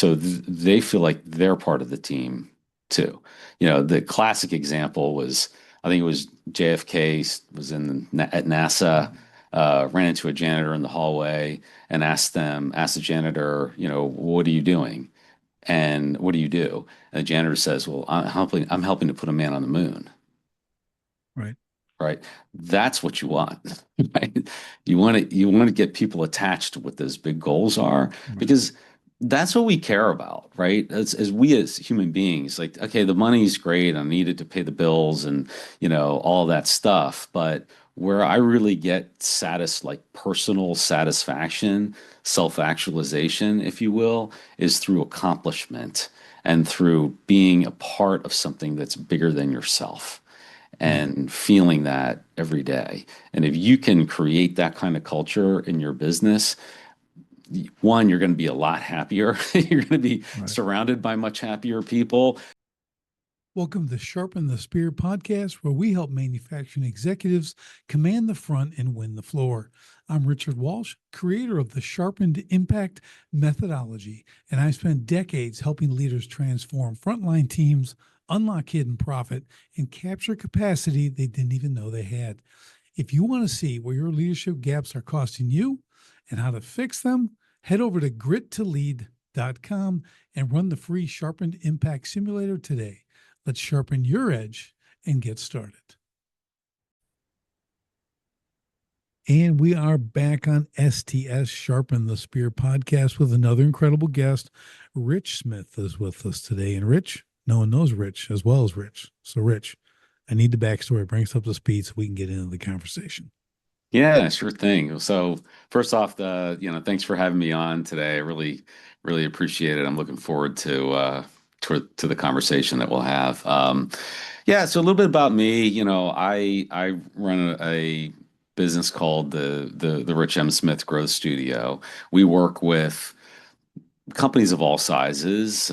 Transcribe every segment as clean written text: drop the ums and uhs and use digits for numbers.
So they feel like they're part of the team too. The classic example was, I think it was JFK was at NASA, ran into a janitor in the hallway and asked the janitor, what are you doing? And what do you do? And the janitor says, well, I'm helping to put a man on the moon. Right. Right. That's what you want, right? You want to get people attached to what those big goals are, Right. because that's what we care about, right? As we as human beings, like, okay, the money's great, I need it to pay the bills and all that stuff. But where I really get like personal satisfaction, self-actualization, if you will, is through accomplishment and through being a part of something that's bigger than yourself Yeah. and feeling that every day. And if you can create that kind of culture in your business, one, you're going to be a lot happier. You're going to be Right. surrounded by much happier people. Welcome to Sharpen the Spear podcast, where we help manufacturing executives command the front and win the floor. I'm Richard Walsh, creator of the Sharpened Impact methodology, and I've spent decades helping leaders transform frontline teams, unlock hidden profit, and capture capacity they didn't even know they had. If you want to see where your leadership gaps are costing you and how to fix them, head over to grittolead.com and run the free Sharpened Impact Simulator today. Let's sharpen your edge and get started. And we are back on STS Sharpen the Spear podcast with another incredible guest. Rich Smith is with us today. And Rich, no one knows Rich as well as Rich. So, Rich, I need the backstory. Bring us up to speed so we can get into the conversation. Yeah, sure thing. So first off, thanks for having me on today. I really, really appreciate it. I'm looking forward to the conversation that we'll have. Yeah, so a little bit about me. I run a business called the Rich M. Smith Growth Studio. We work with companies of all sizes,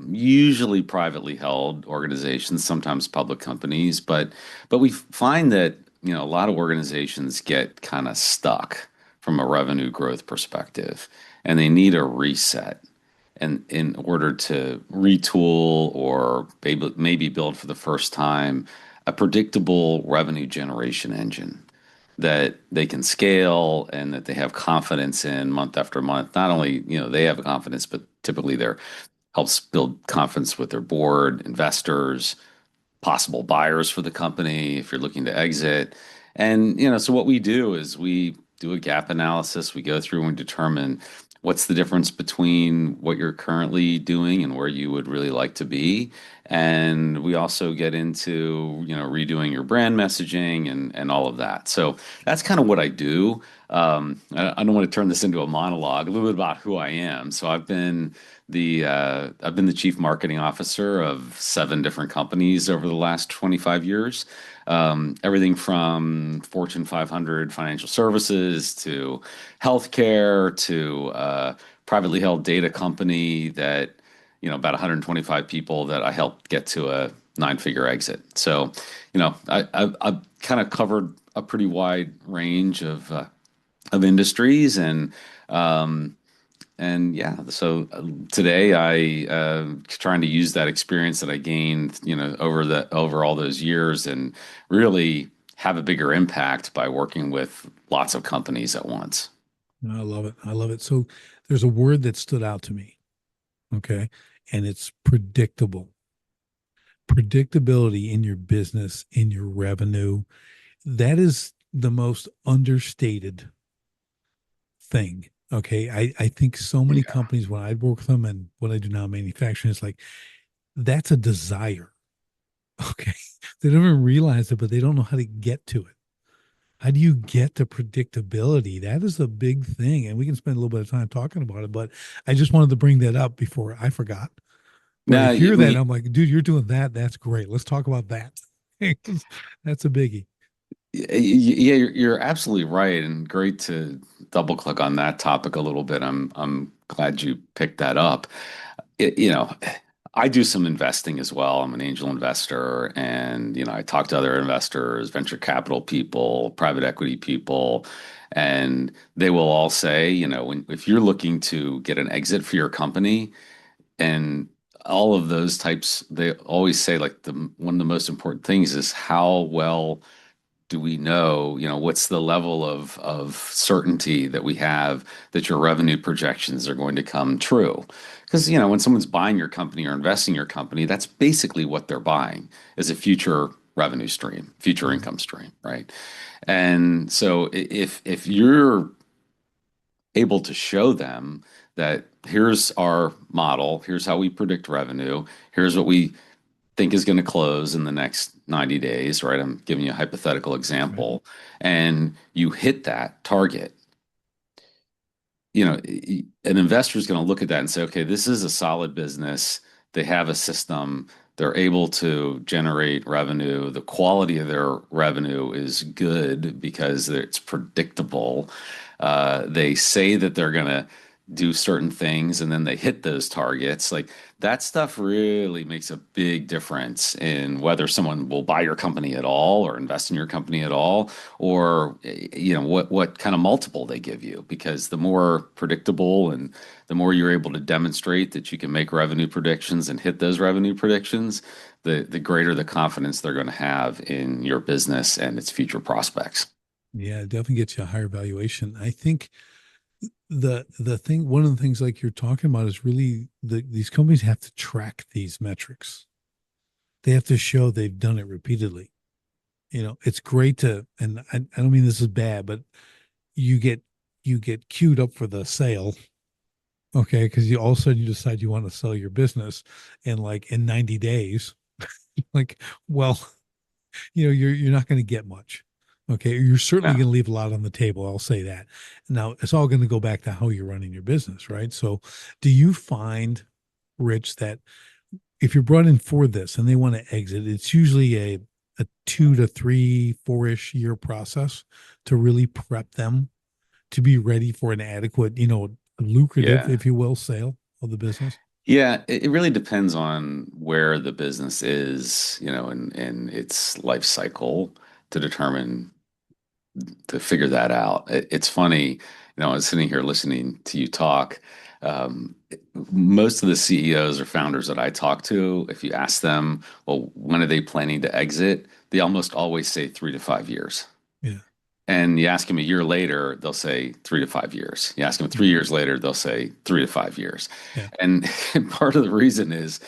usually privately held organizations, sometimes public companies, but we find that a lot of organizations get kind of stuck from a revenue growth perspective, and they need a reset. And in order to retool or maybe build for the first time a predictable revenue generation engine that they can scale and that they have confidence in month after month. Not only, they have confidence, but typically they're helps build confidence with their board, investors, possible buyers for the company if you're looking to exit. And, so what we do is we do a gap analysis. We go through and determine what's the difference between what you're currently doing and where you would really like to be. And we also get into, redoing your brand messaging and all of that. So that's kind of what I do. I don't want to turn this into a monologue, a little bit about who I am. So I've been the chief marketing officer of 7 different companies over the last 25 years. Everything from Fortune 500 financial services to healthcare to privately held data company that, about 125 people that I helped get to a 9-figure exit. So, I've kind of covered a pretty wide range of industries and yeah, so today I trying to use that experience that I gained, over all those years and really have a bigger impact by working with lots of companies at once. I love it. I love it. So, there's a word that stood out to me. Okay. And it's predictable. Predictability in your business, in your revenue. That is the most understated thing. Okay. I think so many Yeah. companies, when I work with them and what I do now in manufacturing, it's like that's a desire. Okay. They don't even realize it, but they don't know how to get to it. How do you get to predictability? That is a big thing. And we can spend a little bit of time talking about it, but I just wanted to bring that up before I forgot. When I Now, hear that, I'm like, dude, you're doing that. That's great. Let's talk about that. That's a biggie. yeah, you're absolutely right, and great to double click on that topic a little bit. I'm glad you picked that up. It, you know, I do some investing as well. I'm an angel investor, and I talk to other investors, venture capital people, private equity people, and they will all say, if you're looking to get an exit for your company, and all of those types, they always say like the one of the most important things is how well do we know, what's the level of certainty that we have that your revenue projections are going to come true? Because, when someone's buying your company or investing in your company, that's basically what they're buying is a future revenue stream, future Right. income stream, right? And so if you're able to show them that here's our model, here's how we predict revenue, here's what we think is going to close in the next 90 days, right? I'm giving you a hypothetical Right. example, and you hit that target, an investor is going to look at that and say, okay, this is a solid business. They have a system. They're able to generate revenue. The quality of their revenue is good because it's predictable. They say that they're going to do certain things and then they hit those targets. Like that stuff really makes a big difference in whether someone will buy your company at all or invest in your company at all, or what kind of multiple they give you, because the more predictable and the more you're able to demonstrate that you can make revenue predictions and hit those revenue predictions, the greater the confidence they're going to have in your business and its future prospects. Yeah, it definitely gets you a higher valuation. I think the thing, one of the things like you're talking about is really these companies have to track these metrics. They have to show they've done it repeatedly. It's great to, and I don't mean this is bad, but you get you get queued up for the sale, okay? Because you all of a sudden you decide you want to sell your business, and like in 90 days, like, well, you're not going to get much. Okay, you're certainly Yeah. going to leave a lot on the table. I'll say that. Now it's all going to go back to how you're running your business, right? So, do you find, Rich, that if you're brought in for this and they want to exit, it's usually a 2 to 3, 4-ish year process to really prep them to be ready for an adequate, lucrative, Yeah. if you will, sale of the business? Yeah, it really depends on where the business is, in its life cycle to determine to figure that out. It's funny, I was sitting here listening to you talk. Um, Most of the CEOs or founders that I talk to, if you ask them, well, when are they planning to exit? They almost always say 3 to 5 years. Yeah. And you ask them a year later, they'll say 3 to 5 years. You ask them three Mhm. years later, they'll say 3 to 5 years. Yeah. And part of the reason is,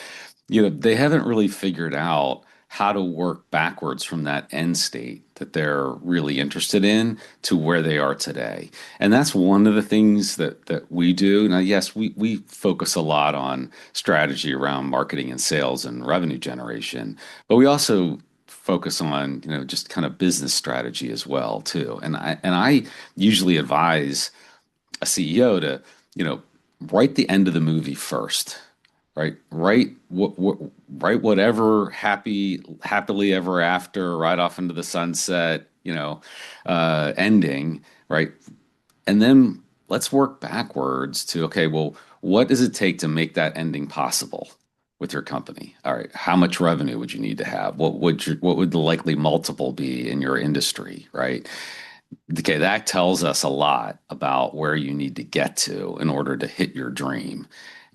they haven't really figured out how to work backwards from that end state that they're really interested in to where they are today. And that's one of the things that we do. Now, yes, we focus a lot on strategy around marketing and sales and revenue generation, but we also focus on, just kind of business strategy as well, too. And I usually advise a CEO to, you know, write the end of the movie first, right? Write whatever happily ever after, right off into the sunset, ending, right? And then let's work backwards to, okay, well, what does it take to make that ending possible with your company? All right, how much revenue would you need to have? What would the likely multiple be in your industry, right? Okay, that tells us a lot about where you need to get to in order to hit your dream.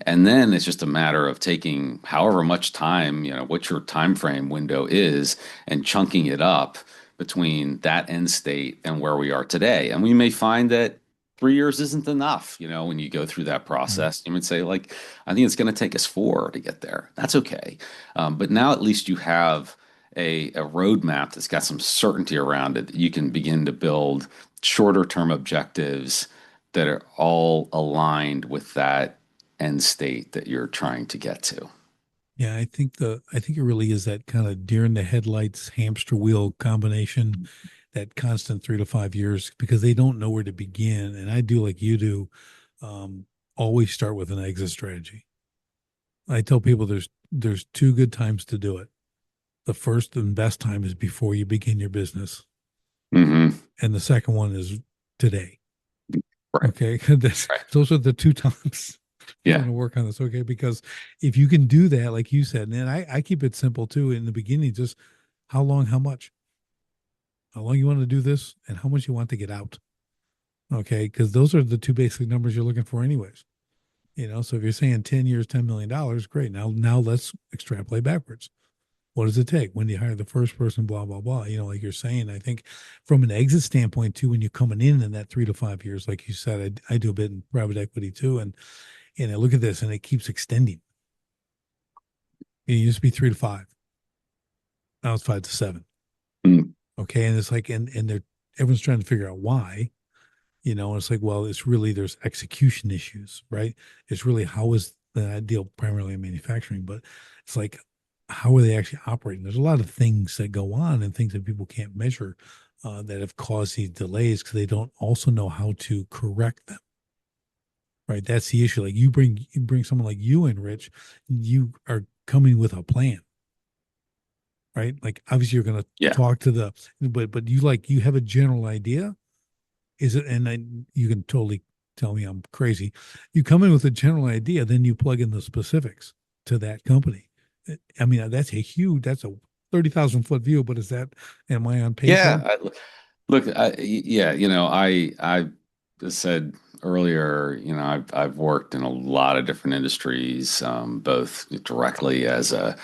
And then it's just a matter of taking however much time, what your time frame window is, and chunking it up between that end state and where we are today. And we may find that 3 years isn't enough, when you go through that Right. process. You would say, like, I think it's going to take us 4 to get there. That's okay. But now at least you have a roadmap that's got some certainty around it that you can begin to build shorter term objectives that are all aligned with that end state that you're trying to get to. Yeah, I think it really is that kind of deer in the headlights, hamster wheel combination, that constant 3 to 5 years, because they don't know where to begin. And I do like you do, um, always start with an exit strategy. I tell people there's two good times to do it. The first and best time is before you begin your business, Hmm. and the second one is today. Right. Okay, Right. those are the two times you're going Yeah. to work on this. Okay, because if you can do that, like you said, and I keep it simple too in the beginning, just how long, how long you want to do this, and how much you want to get out. Okay, because those are the two basic numbers you're looking for, anyways. So if you're saying 10 years, $10 million, great. Now let's extrapolate backwards. What does it take? When do you hire the first person? Blah, blah, blah. Like you're saying, I think from an exit standpoint too, when you're coming in that 3 to 5 years, like you said, I do a bit in private equity too. And I look at this and it keeps extending. It used to be 3 to 5. Now it's 5 to 7. Mm. Okay. And it's like, and everyone's trying to figure out why. And it's like, well, it's really, there's execution issues, right? It's really, how is the, I deal primarily in manufacturing, but it's like, how are they actually operating? There's a lot of things that go on and things that people can't measure that have caused these delays because they don't also know how to correct them, right? That's the issue. Like you bring someone like you in, Rich, you are coming with a plan, right? Like obviously you're going to Yeah. talk to but you have a general idea. Is it, and you can totally tell me I'm crazy. You come in with a general idea, then you plug in the specifics to that company. I mean, that's a 30,000 foot view, but am I on pace Yeah. there? Look, yeah, I said earlier, I've worked in a lot of different industries, both directly as a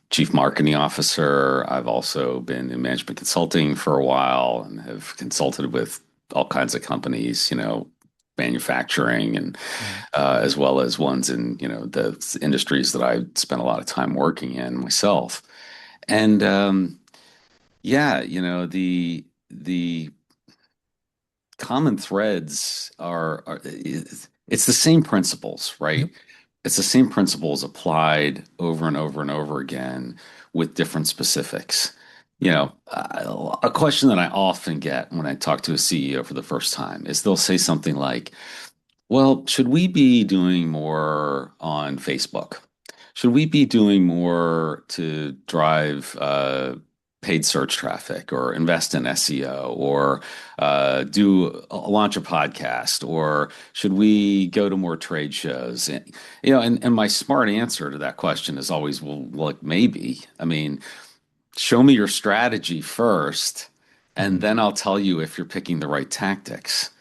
chief marketing officer. I've also been in management consulting for a while and have consulted with all kinds of companies, manufacturing and Right. as well as ones in, the industries that I spent a lot of time working in myself. And yeah, the common threads are it's the same principles, right? Yep. It's the same principles applied over and over and over again with different specifics. A question that I often get when I talk to a CEO for the first time is they'll say something like, well, should we be doing more on Facebook? Should we be doing more to drive paid search traffic or invest in SEO or launch a podcast? Or should we go to more trade shows? And my smart answer to that question is always, well, look, maybe. I mean, show me your strategy first, and Mhm. then I'll tell you if you're picking the right tactics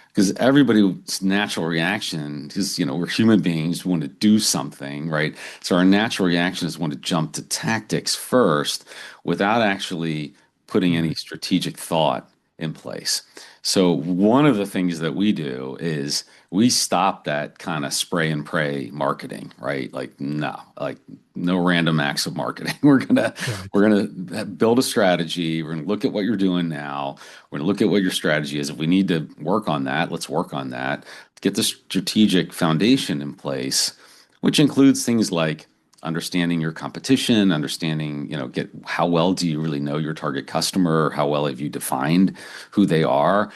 because everybody's natural reaction is, we're human beings, we want to do something, right? So our natural reaction is want to jump to tactics first without actually putting any Right. strategic thought in place. So one of the things that we do is we stop that kind of spray and pray marketing, right? Like no random acts of marketing. Right. We're gonna build a strategy. We're gonna look at what you're doing now. We're going to look at what your strategy is. If we need to work on that, let's work on that. Get the strategic foundation in place, which includes things like understanding your competition, understanding, get how well do you really know your target customer? How well have you defined who they are,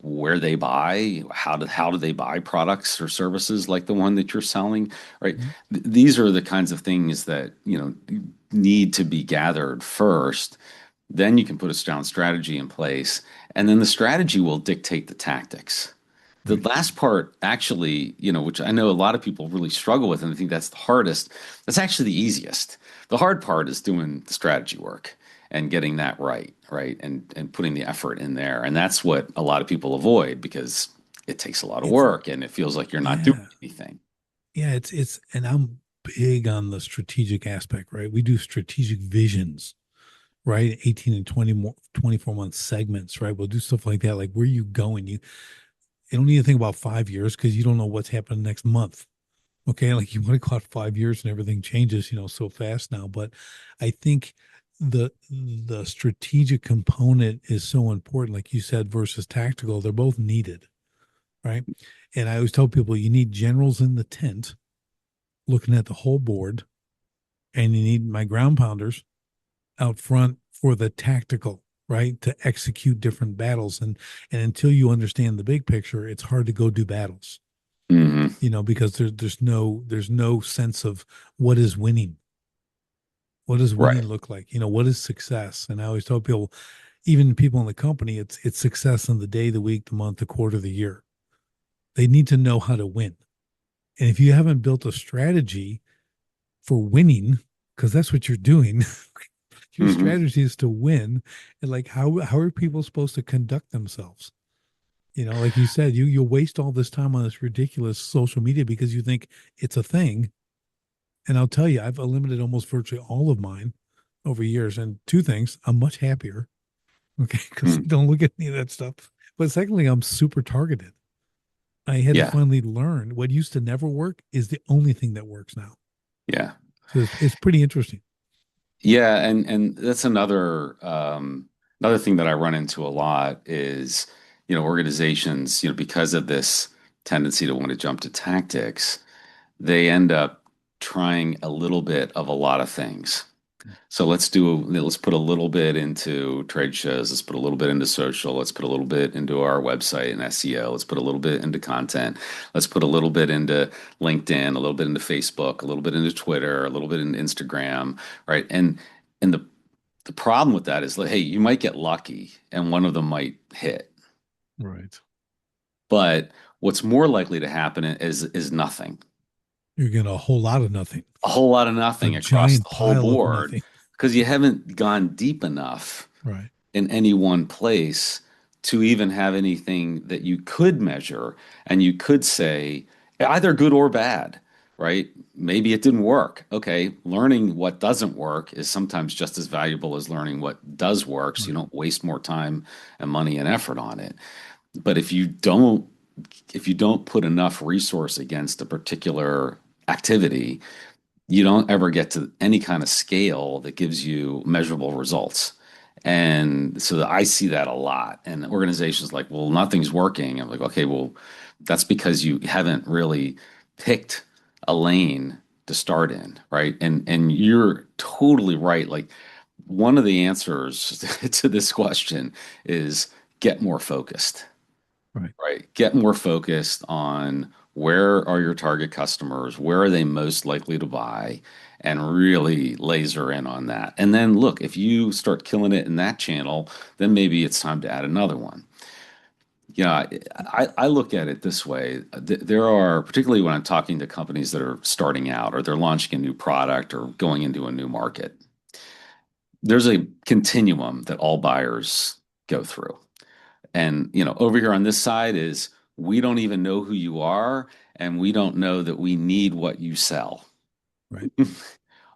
where they buy, how do they buy products or services like the one that you're selling, right? Mhm. These are the kinds of things that, need to be gathered first, then you can put a sound strategy in place, and then the strategy will dictate the tactics. The Right. last part, actually, which I know a lot of people really struggle with, and I think that's the hardest, that's actually the easiest. The hard part is doing the strategy work and getting that right, right? And putting the effort in there. And that's what a lot of people avoid because it takes a lot of It's work and it feels like you're not doing Yeah. anything. Yeah. And I'm big on the strategic aspect, right? We do strategic visions, right? 18 and 24 month segments, right? We'll do stuff like that. Like, where you going? You don't need to think about 5 years because you don't know what's happening next month. Okay. Like, you want to go out 5 years and everything changes, so fast now. But I think the strategic component is so important, like you said, versus tactical. They're both needed, right? And I always tell people you need generals in the tent looking at the whole board, and you need my ground pounders out front for the tactical, right? To execute different battles. And until you understand the big picture, it's hard to go do battles, Hmm. because there's no sense of what is winning. What does winning Right. look like? What is success? And I always tell people, even people in the company, it's success in the day, the week, the month, the quarter, the year. They need to know how to win. And if you haven't built a strategy for winning, because that's what you're doing, your Hmm. strategy is to win. And like, how are people supposed to conduct themselves? Like you said, you'll waste all this time on this ridiculous social media because you think it's a thing. And I'll tell you, I've eliminated almost virtually all of mine over years. And two things, I'm much happier, okay, because I Mm, don't look at any of that stuff. But secondly, I'm super targeted. I had to yeah, finally learn what used to never work is the only thing that works now. yeah. So it's pretty interesting. Yeah, and that's another thing that I run into a lot is, organizations, because of this tendency to want to jump to tactics, they end up trying a little bit of a lot of things. So let's put a little bit into trade shows, let's put a little bit into social, let's put a little bit into our website and SEO, let's put a little bit into content, let's put a little bit into LinkedIn, a little bit into Facebook, a little bit into Twitter, a little bit into Instagram, right? And the problem with that is like, hey, you might get lucky and one of them might hit. Right. But what's more likely to happen is nothing. You're getting a whole lot of nothing, A whole lot of a nothing across giant the whole pile of board nothing. because you haven't gone deep enough Right. in any one place to even have anything that you could measure and you could say either good or bad, right? Maybe it didn't work. Okay, learning what doesn't work is sometimes just as valuable as learning what does work, so you Right. don't waste more time and money and effort on it. But if you don't put enough resource against a particular activity, you don't ever get to any kind of scale that gives you measurable results. And so I see that a lot. And organizations like, well, nothing's working. I'm like, okay, well, that's because you haven't really picked a lane to start in, right? And you're totally right. Like one of the answers to this question is get more focused. Right. Right. Get more focused on where are your target customers, where are they most likely to buy, and really laser in on that. And then look, if you start killing it in that channel, then maybe it's time to add another one. Yeah, I look at it this way. There are, particularly when I'm talking to companies that are starting out or they're launching a new product or going into a new market, there's a continuum that all buyers go through. And, over here on this side is we don't even know who you are, and we don't know that we need what you sell. Right.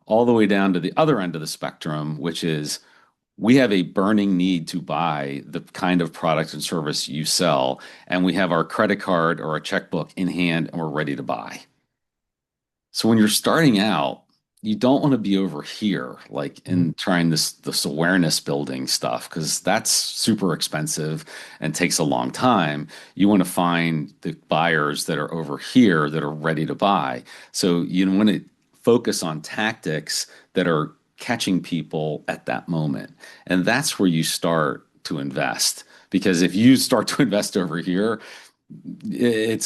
All the way down to the other end of the spectrum, which is we have a burning need to buy the kind of product and service you sell, and we have our credit card or a checkbook in hand and we're ready to buy. So when you're starting out, you don't want to be over here, like Nope. in trying this awareness building stuff, because that's super expensive and takes a long time. You want to find the buyers that are over here that are ready to buy. So you want to focus on tactics that are catching people at that moment. And that's where you start to invest. Because if you start to invest over here, you're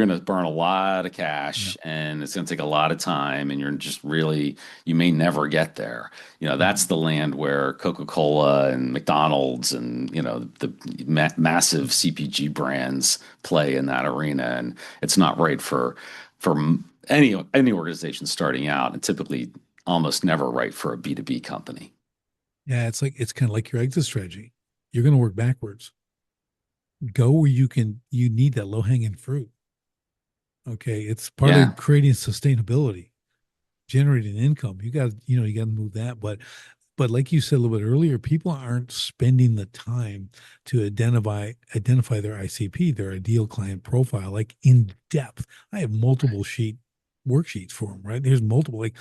going to burn a lot of Yeah. cash and it's going to take a lot of time and you're just really you may never get there. That's Mhm. the land where Coca-Cola and McDonald's and the massive CPG brands play in that arena, and it's not right for any organization starting out, and typically almost never right for a B2B company. Yeah. It's kind of like your exit strategy. You're going to work backwards. Go where you need that low hanging fruit. Okay. It's part Yeah. of creating sustainability, generating income. You got to move that. But like you said a little bit earlier, people aren't spending the time to identify their ICP, their ideal client profile, like in depth. I have multiple worksheets for them, right? There's multiple, like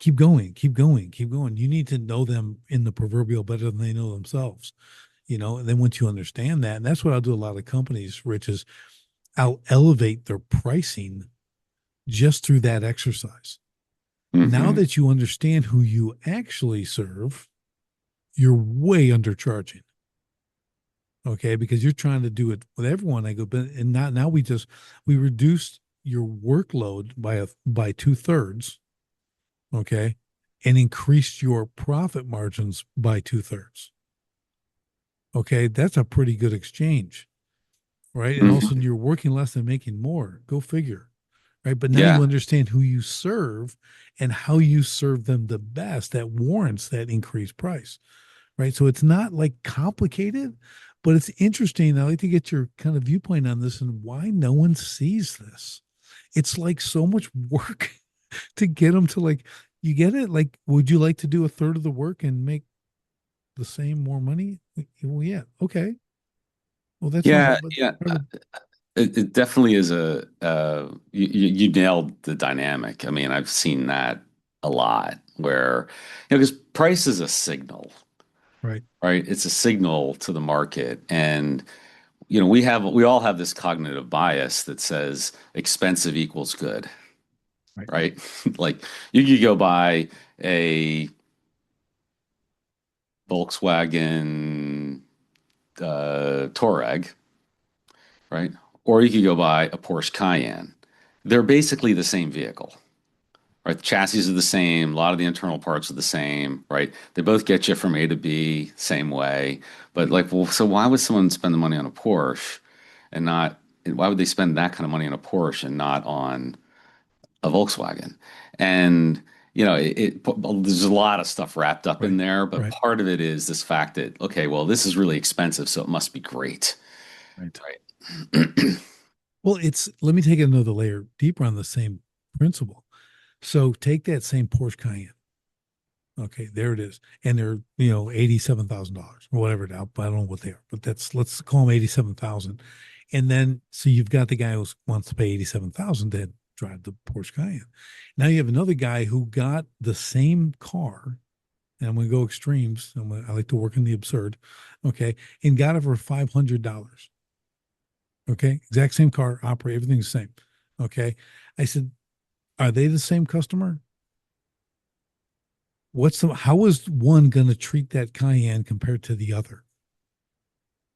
keep going, keep going, keep going. You need to know them in the proverbial better than they know themselves, and then once you understand that, and that's what I'll do a lot of companies, Rich, is I'll elevate their pricing just through that exercise. Now Hmm. that you understand who you actually serve, you're way undercharging. Okay, because you're trying to do it with everyone. I go, but and now we reduced your workload by 2/3. Okay, and increased your profit margins by 2/3. Okay, that's a pretty good exchange, right? And also Hmm. you're working less and making more. Go figure, right? But now you Yeah. understand who you serve and how you serve them the best that warrants that increased price, right? So it's not like complicated, But it's interesting. I like to get your kind of viewpoint on this and why no one sees this. It's like so much work to get them to like, you get it? Like, would you like to do a third of the work and make the same more money? Well, yeah. Okay. Well, that's Yeah, fine. But yeah. part of It definitely is you nailed the dynamic. I mean, I've seen that a lot where, because price is a signal, right, right? It's a signal to the market. And, we all have this cognitive bias that says expensive equals good, right, right? Like you could go buy a Volkswagen Touareg, right? Or you could go buy a Porsche Cayenne. They're basically the same vehicle, right? The chassis are the same, a lot of the internal parts are the same, right? They both get you from A to B same way. But like, well, so why would someone spend the money on a Porsche and not, why would they spend that kind of money on a Porsche and not on a Volkswagen? And there's a lot of stuff wrapped up in right, there, but right, part of it is this fact that, okay, well, this is really expensive, so it must be great, right. right? Well, let me take it another layer deeper on the same principle. So take that same Porsche Cayenne. Okay, there it is. And they're, $87,000 or whatever now. I don't know what they are, but let's call them 87,000. And then, so you've got the guy who wants to pay 87,000 to drive the Porsche Cayenne. Now you have another guy who got the same car, and I'm going to go extremes. I like to work in the absurd. Okay. And got it for $500. Okay. Exact same car, operate, everything's the same. Okay. I said, are they the same customer? How is one going to treat that Cayenne compared to the other?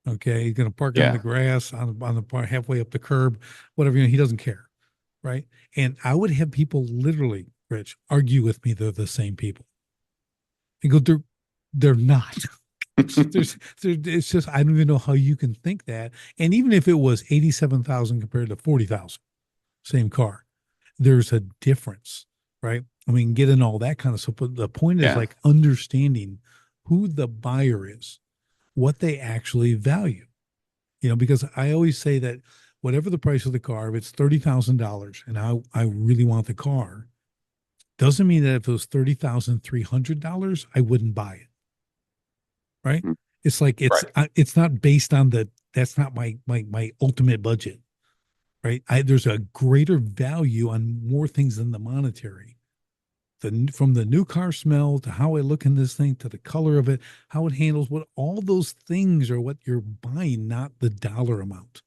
Okay. He's going to park on the Yeah. grass on the part halfway up the curb, whatever, he doesn't care. Right. And I would have people literally, Rich, argue with me they're the same people. I go, they're not. It's just, I don't even know how you can think that. And even if it was 87,000 compared to 40,000, same car, there's a difference, right? I mean, get in all that kind of stuff. But the point is Yeah. like understanding who the buyer is, what they actually value, because I always say that whatever the price of the car, if it's $30,000 and I really want the car, doesn't mean that if it was $30,300, I wouldn't buy it, right? It's like Right. it's not based on that's not my ultimate budget, right? There's a greater value on more things than the monetary. From the new car smell to how I look in this thing to the color of it, how it handles, what all those things are what you're buying, not the dollar amount.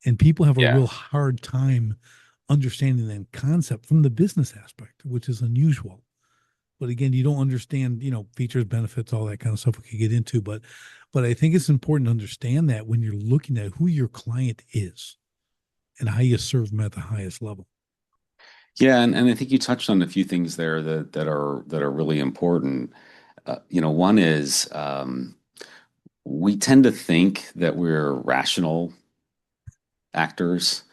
And people have a Yeah. real hard time understanding that concept from the business aspect, which is unusual. But again, you don't understand, features, benefits, all that kind of stuff we could get into. But I think it's important to understand that when you're looking at who your client is and how you serve them at the highest level. Yeah, and I think you touched on a few things there that are really important. One is we tend to think that we're rational actors.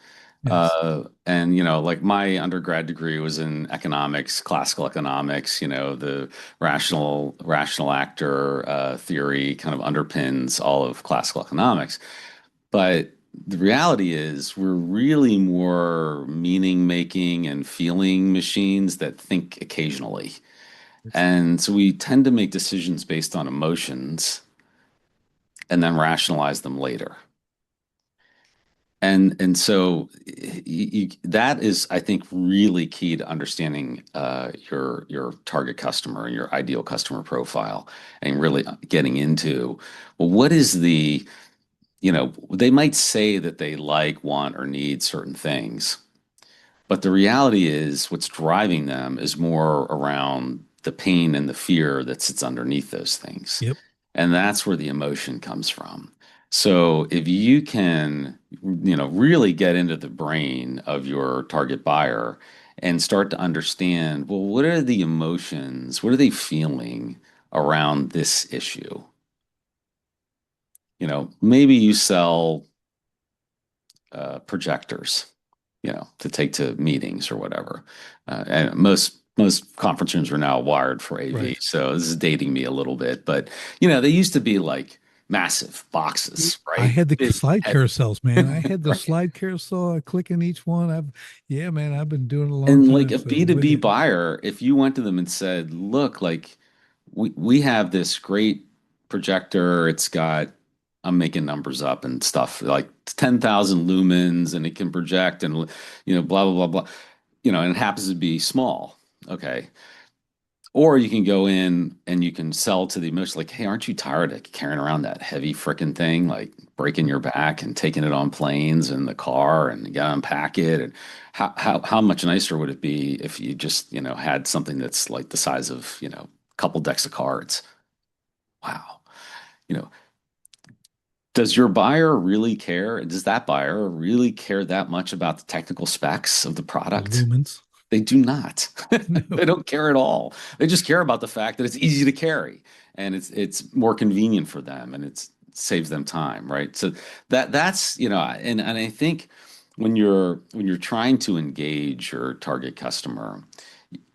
Yes. And like my undergrad degree was in economics, classical economics, the rational actor theory kind of underpins all of classical economics. But the reality is, we're really more meaning making and feeling machines that think occasionally. And so we tend to make decisions based on emotions and then rationalize them later. And so that is, I think, really key to understanding your target customer and your ideal customer profile, and really getting into, well, what is they might say that they like, want, or need certain things, but the reality is what's driving them is more around the pain and the fear that sits underneath those things. Yep. And that's where the emotion comes from. So if you can, really get into the brain of your target buyer and start to understand, well, what are the emotions? What are they feeling around this issue? Maybe you sell projectors, to take to meetings or whatever. And most conference rooms are now wired for AV, Right. so this is dating me a little bit, but they used to be like massive boxes, I right? had the Big, slide heavy, carousels, man. I had the right? slide carousel. I click in each one. Yeah, man, I've been doing it a long And like time. a So I'm with B2B you. buyer, if you went to them and said, look, like we have this great projector, it's got, I'm making numbers up and stuff, like 10,000 lumens and it can project and, blah, blah, blah, blah, and it happens to be small. Okay. Or you can go in and you can sell to the emotion like, hey, aren't you tired of carrying around that heavy freaking thing, like breaking your back and taking it on planes and the car and you gotta unpack it? And how much nicer would it be if you just, had something that's like the size of, a couple decks of cards? Wow. You know, does your buyer really care? Does that buyer really care that much about the technical specs of the The product? lumens. They do not. No. They don't care at all. They just care about the fact that it's easy to carry and it's more convenient for them and it saves them time, right? So that's, and I think when you're trying to engage your target customer,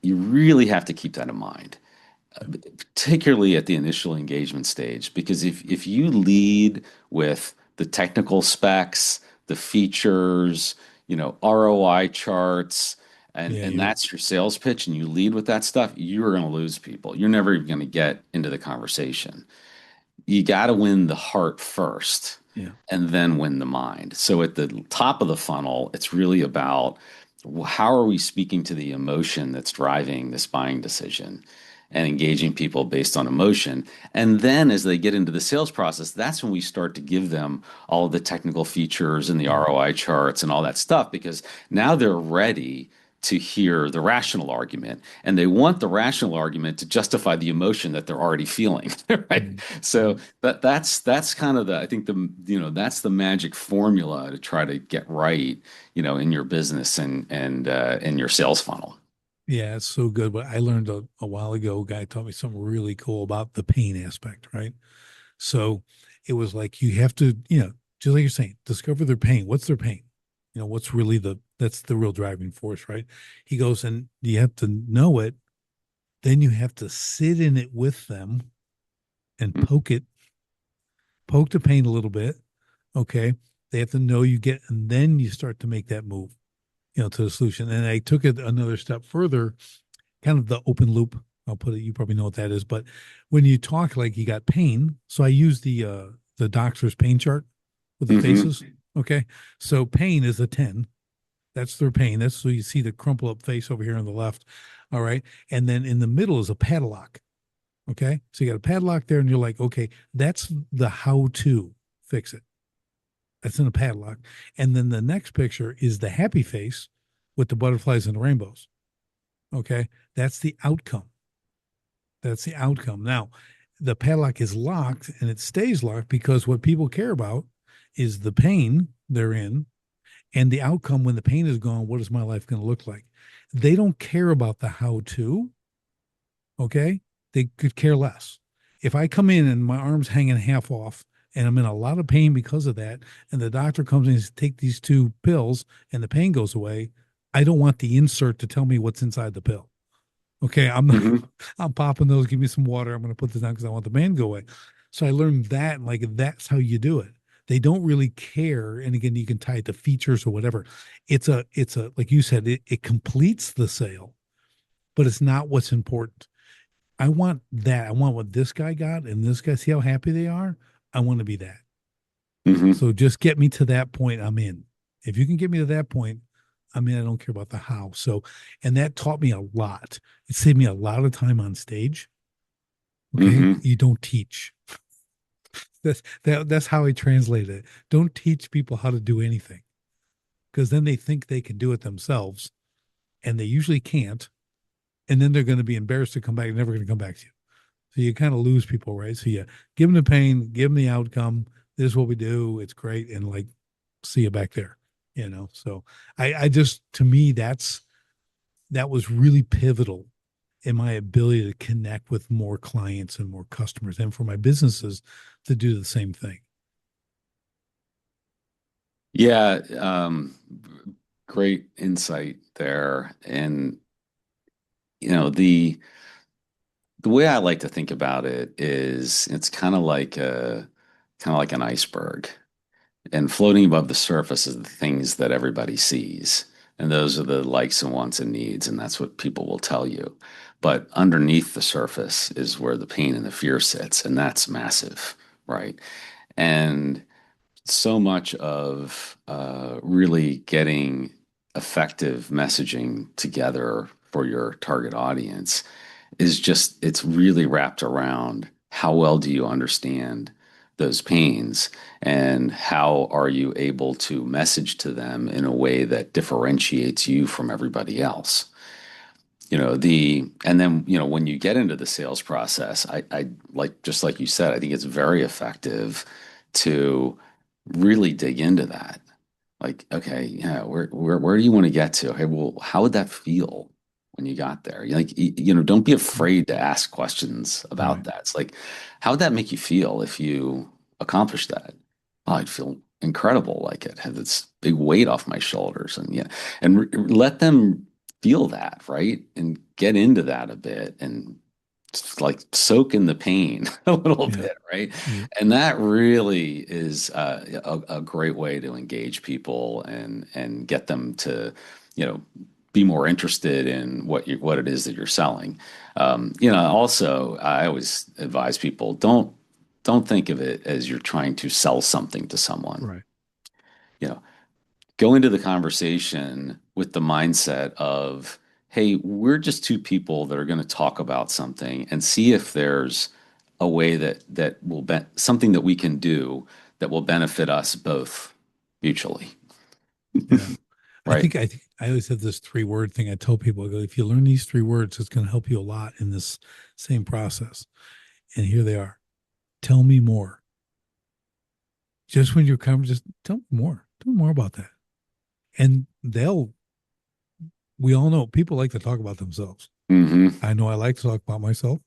you really have to keep that in mind, particularly at the initial engagement stage, because if you lead with the technical specs, the features, ROI charts, and Yeah, and you're. that's your sales pitch, and you lead with that stuff, you're going to lose people. You're never even going to get into the conversation. You got to win the heart first Yeah. and then win the mind. So at the top of the funnel, it's really about how are we speaking to the emotion that's driving this buying decision and engaging people based on emotion. And then as they get into the sales process, that's when we start to give them all of the technical features and the Yeah. ROI charts and all that stuff because now they're ready to hear the rational argument and they want the rational argument to justify the emotion that they're already feeling, right? Mhm. So that's kind of the I think that's the magic formula to try to get right, in your business and in your sales funnel. Yeah, it's so good. But I learned a while ago, a guy taught me something really cool about the pain aspect, right? So it was like you have to, just like you're saying, discover their pain. What's their pain? What's really that's the real driving force, right? He goes, and you have to know it. Then you have to sit in it with them and poke the pain a little bit. Okay. They have to know you get, and then you start to make that move, to the solution. And I took it another step further, kind of the open loop. I'll put it, you probably know what that is, but when you talk like you got pain, so I use the doctor's pain chart with the Hmm. faces. Okay. So pain is a 10. That's their pain. That's so you see the crumple up face over here on the left. All right. And then in the middle is a padlock. Okay. So you got a padlock there, and you're like, okay, that's the how to fix it. That's in a padlock. And then the next picture is the happy face with the butterflies and the rainbows. Okay. That's the outcome. That's the outcome. Now, the padlock is locked and it stays locked because what people care about is the pain they're in and the outcome when the pain is gone. What is my life going to look like? They don't care about the how to. Okay. They could care less. If I come in and my arm's hanging half off and I'm in a lot of pain because of that, and the doctor comes in and take these two pills and the pain goes away, I don't want the insert to tell me what's inside the pill. Okay, I'm not, Hmm. I'm popping those. Give me some water. I'm going to put this down because I want the pain to go away. So I learned that, like that's how you do it. They don't really care, and again, you can tie it to features or whatever. It's a like you said, it completes the sale, but it's not what's important. I want that. I want what this guy got and this guy. See how happy they are. I want to be that. Hmm. So just get me to that point. I'm in. If you can get me to that point, I mean, I don't care about the how. So, and that taught me a lot. It saved me a lot of time on stage. Okay. Hmm. You don't teach. That's how I translate it. Don't teach people how to do anything because then they think they can do it themselves and they usually can't. And then they're going to be embarrassed to come back. They're never going to come back to you. So you kind of lose people, right? So you give them the pain, give them the outcome. This is what we do. It's great. And like, see you back there, So I just, to me, that was really pivotal in my ability to connect with more clients and more customers and for my businesses to do the same thing. Yeah, great insight there. And the way I like to think about it is it's kind of like kind of like an iceberg. And floating above the surface is the things that everybody sees. And those are the likes and wants and needs. And that's what people will tell you. But underneath the surface is where the pain and the fear sits. And that's massive, right? And so much of really getting effective messaging together for your target audience is just, it's really wrapped around how well do you understand those pains and how are you able to message to them in a way that differentiates you from everybody else. And then, when you get into the sales process, I like, just like you said, I think it's very effective to really dig into that. Like, okay, yeah, where do you want to get to? Okay, well, how would that feel when you got there? Don't be afraid to ask questions about Right. that. It's like, how would that make you feel if you accomplished that? Oh, I'd feel incredible, like it had this big weight off my shoulders, and yeah, and let them feel that, right? And get into that a bit and like soak in the pain a little Yeah. bit, right? Yeah. And that really is a great way to engage people and get them to, you know, be more interested in what it is that you're selling. Also, I always advise people don't think of it as you're trying to sell something to someone. Right. You know, go into the conversation with the mindset of, hey, we're just two people that are going to talk about something and see if there's a way that will be something that we can do that will benefit us both mutually. Yeah. Right. I think I always have this 3 word thing I tell people. I go, if you learn these 3 words, it's going to help you a lot in this same process. And here they are. Tell me more. Just when you're coming, just tell me more. Tell me more about that. And we all know people like to talk about themselves. Hmm. I know I like to talk about myself.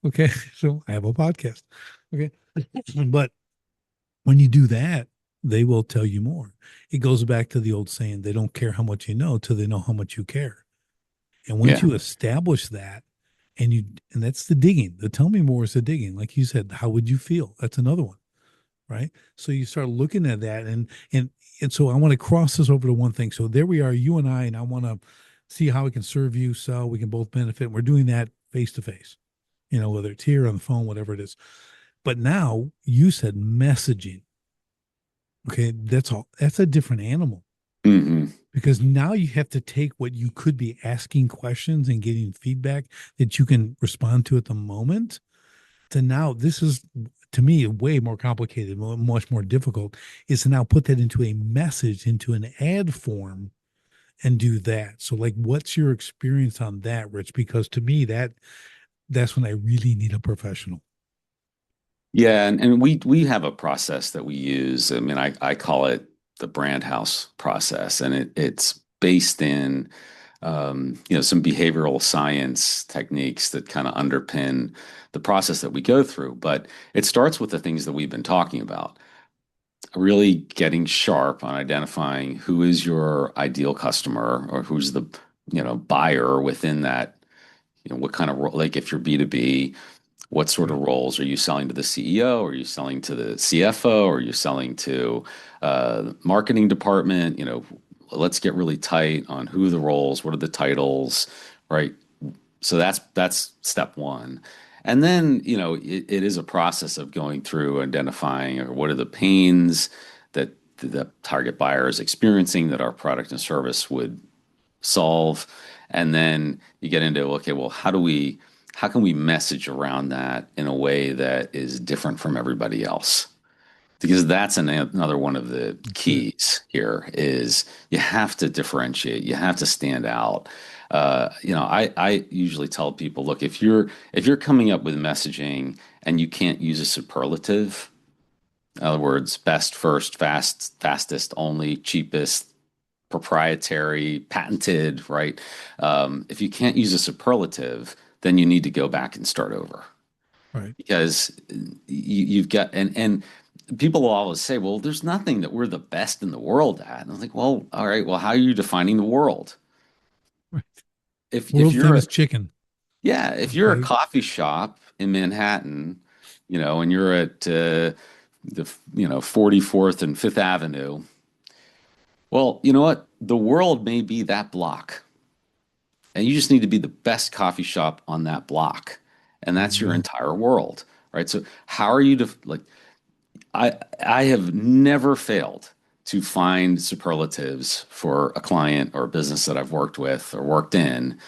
Okay. So I have a podcast. Okay. But when you do that, they will tell you more. It goes back to the old saying, they don't care how much you know till they know how much you care. And once Yeah. you establish that, and that's the digging. The tell me more is the digging. Like you said, how would you feel? That's another one, right? So you start looking at that, and so I want to cross this over to one thing. So there we are, you and I want to see how we can serve you, so we can both benefit. We're doing that face to face, whether it's here on the phone, whatever it is. But now you said messaging. Okay, that's all. That's a different animal Hmm. because now you have to take what you could be asking questions and getting feedback that you can respond to at the moment to now this is to me way more complicated, much more difficult is to now put that into a message, into an ad form and do that. So like what's your experience on that, Rich? Because to me that's when I really need a professional. Yeah, and we have a process that we use. I mean, I call it the brand house process, and it's based in some behavioral science techniques that kind of underpin the process that we go through. But it starts with the things that we've been talking about, really getting sharp on identifying who is your ideal customer or who's the buyer within that, what kind of role, like if you're B2B, what sort of Right. roles are you selling to the CEO? Are you selling to the CFO? Are you selling to marketing department? Let's get really tight on who the roles, what are the titles, right? So that's step one. And then, it is a process of going through identifying what are the pains that the target buyer is experiencing that our product and service would solve. And then you get into, okay, well, how can we message around that in a way that is different from everybody else? Because that's another one of the That's it. keys here is you have to differentiate, you have to stand out. I usually tell people, look, if you're coming up with messaging and you can't use a superlative, in other words, best, first, fastest, only, cheapest, proprietary, patented, right? If you can't use a superlative, then you need to go back and start over Right. because you've got and people will always say, well, there's nothing that we're the best in the world at. And I was like, well, all right, well, how are you defining the world? Right. If World you're famous chicken. yeah, if you're a Okay. coffee shop in Manhattan, and you're at the 44th and Fifth Avenue. Well, you know what? The world may be that block, and you just need to be the best coffee shop on that block, and There you that's your go. entire world, right? So how are you to like? I have never failed to find superlatives for a client or a business that I've worked with or worked in.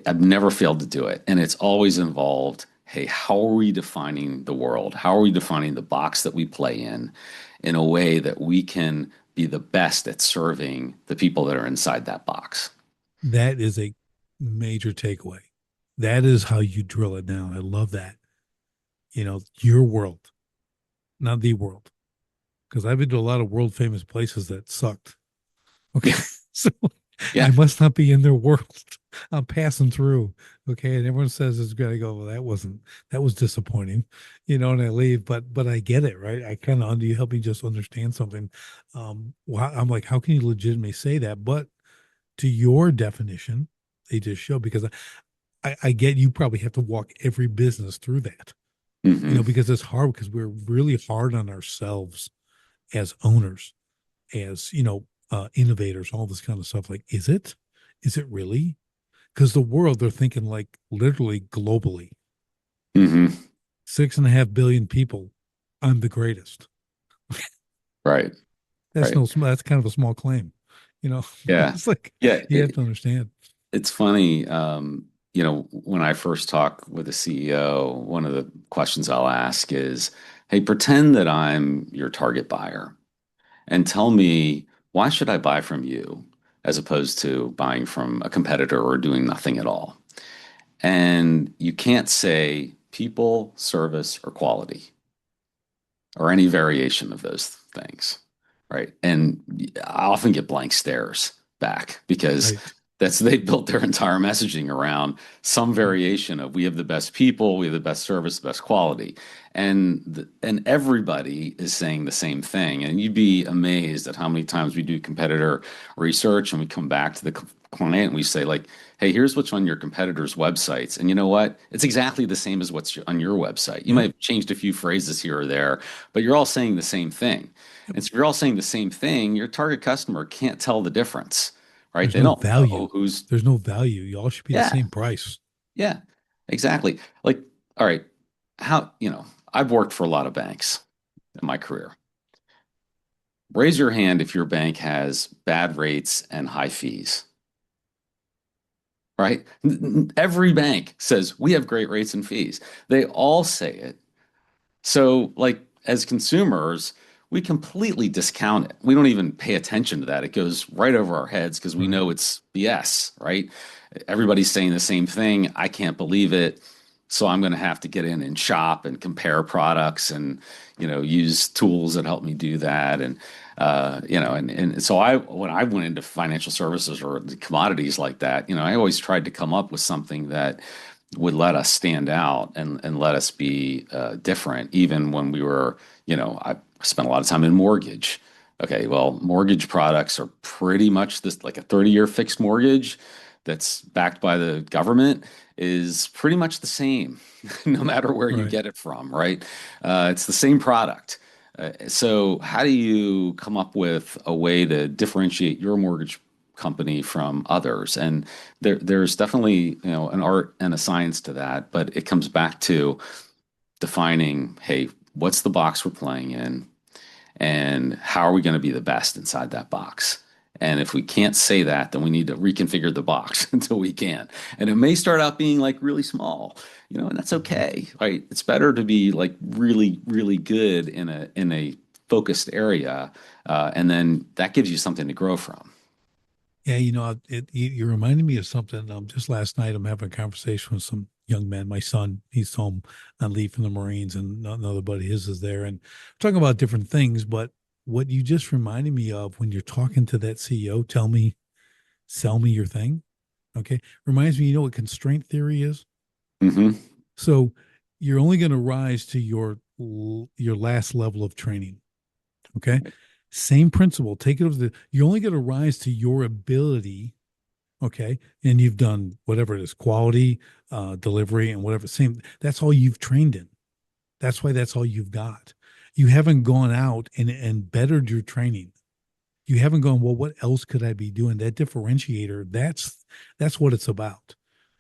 I've never failed to do it, and it's always involved. Hey, how are we defining the world? How are we defining the box that we play in a way that we can be the best at serving the people that are inside that box? That is a major takeaway. That is how you drill it down. I love that. Your world, not the world. Because I've been to a lot of world famous places that sucked. Okay. Yeah, So I yeah, must not be in their world. I'm passing through. Okay. And everyone says it's good. I go, well, that was disappointing, and I leave. But I get it, right? I kind of, you help me just understand something. I'm like, how can you legitimately say that? But to your definition, they just show because I get you probably have to walk every business through that, hmm because it's hard because we're really hard on ourselves as owners, as innovators, all this kind of stuff. Like, is it really? Because the world, they're thinking like literally globally, hmm 6.5 billion people. I'm the greatest. right, That's right, no small. That's kind of a small claim, yeah, it's like yeah. you have to understand. It's funny, when I first talk with a CEO, one of the questions I'll ask is, hey, pretend that I'm your target buyer and tell me, why should I buy from you as opposed to buying from a competitor or doing nothing at all? And you can't say people, service, or quality, or any variation of those things, right? And I often get blank stares back because Right. they built their entire messaging around some variation of we have the best people, we have the best service, the best quality, and everybody is saying the same thing. And you'd be amazed at how many times we do competitor research and we come back to the client and we say like, hey, here's what's on your competitors' websites, and you know what? It's exactly the same as what's on your website. You might Yep. have changed a few phrases here or there, but you're all saying the same thing. Yep. And so if you're all saying the same thing, your target customer can't tell the difference, right? There's They no don't value. know who's, There's no value. You all should be the yeah, same price. yeah, exactly. Like, all right, I've worked for a lot of banks in my career. Raise your hand if your bank has bad rates and high fees, right? Every bank says we have great rates and fees. They all say it. So, like, as consumers, we completely discount it. We don't even pay attention to that. It goes right over our heads because we Right. know it's BS, right? Everybody's saying the same thing. I can't believe it. So I'm going to have to get in and shop and compare products and, use tools that help me do that. And so when I went into financial services or commodities like that, I always tried to come up with something that would let us stand out and let us be different, even when we were, I spent a lot of time in mortgage. Okay, well, mortgage products are pretty much this like a 30-year fixed mortgage that's backed by the government is pretty much the same, no matter where you Right. get it from, right? It's the same product. So, how do you come up with a way to differentiate your mortgage company from others? And there's definitely, an art and a science to that, but it comes back to defining, hey, what's the box we're playing in, and how are we going to be the best inside that box? And if we can't say that, then we need to reconfigure the box until we can. And it may start out being like really small, and that's Mhm. okay, right? It's better to be like really, really good in a focused area, and then that gives you something to grow from. Yeah, you reminded me of something. Just last night, I'm having a conversation with some young men. My son, he's home on leave from the Marines, and another buddy his is there, and talking about different things. But what you just reminded me of when you're talking to that CEO, sell me your thing. Okay, reminds me. You know what constraint theory is? Hmm. So you're only going to rise to your last level of training. Okay, same principle. Take it over you're only going to rise to your ability. Okay. And you've done whatever it is, quality, delivery, and whatever. Same. That's all you've trained in. That's why that's all you've got. You haven't gone out and bettered your training. You haven't gone, well, what else could I be doing? That differentiator, that's what it's about.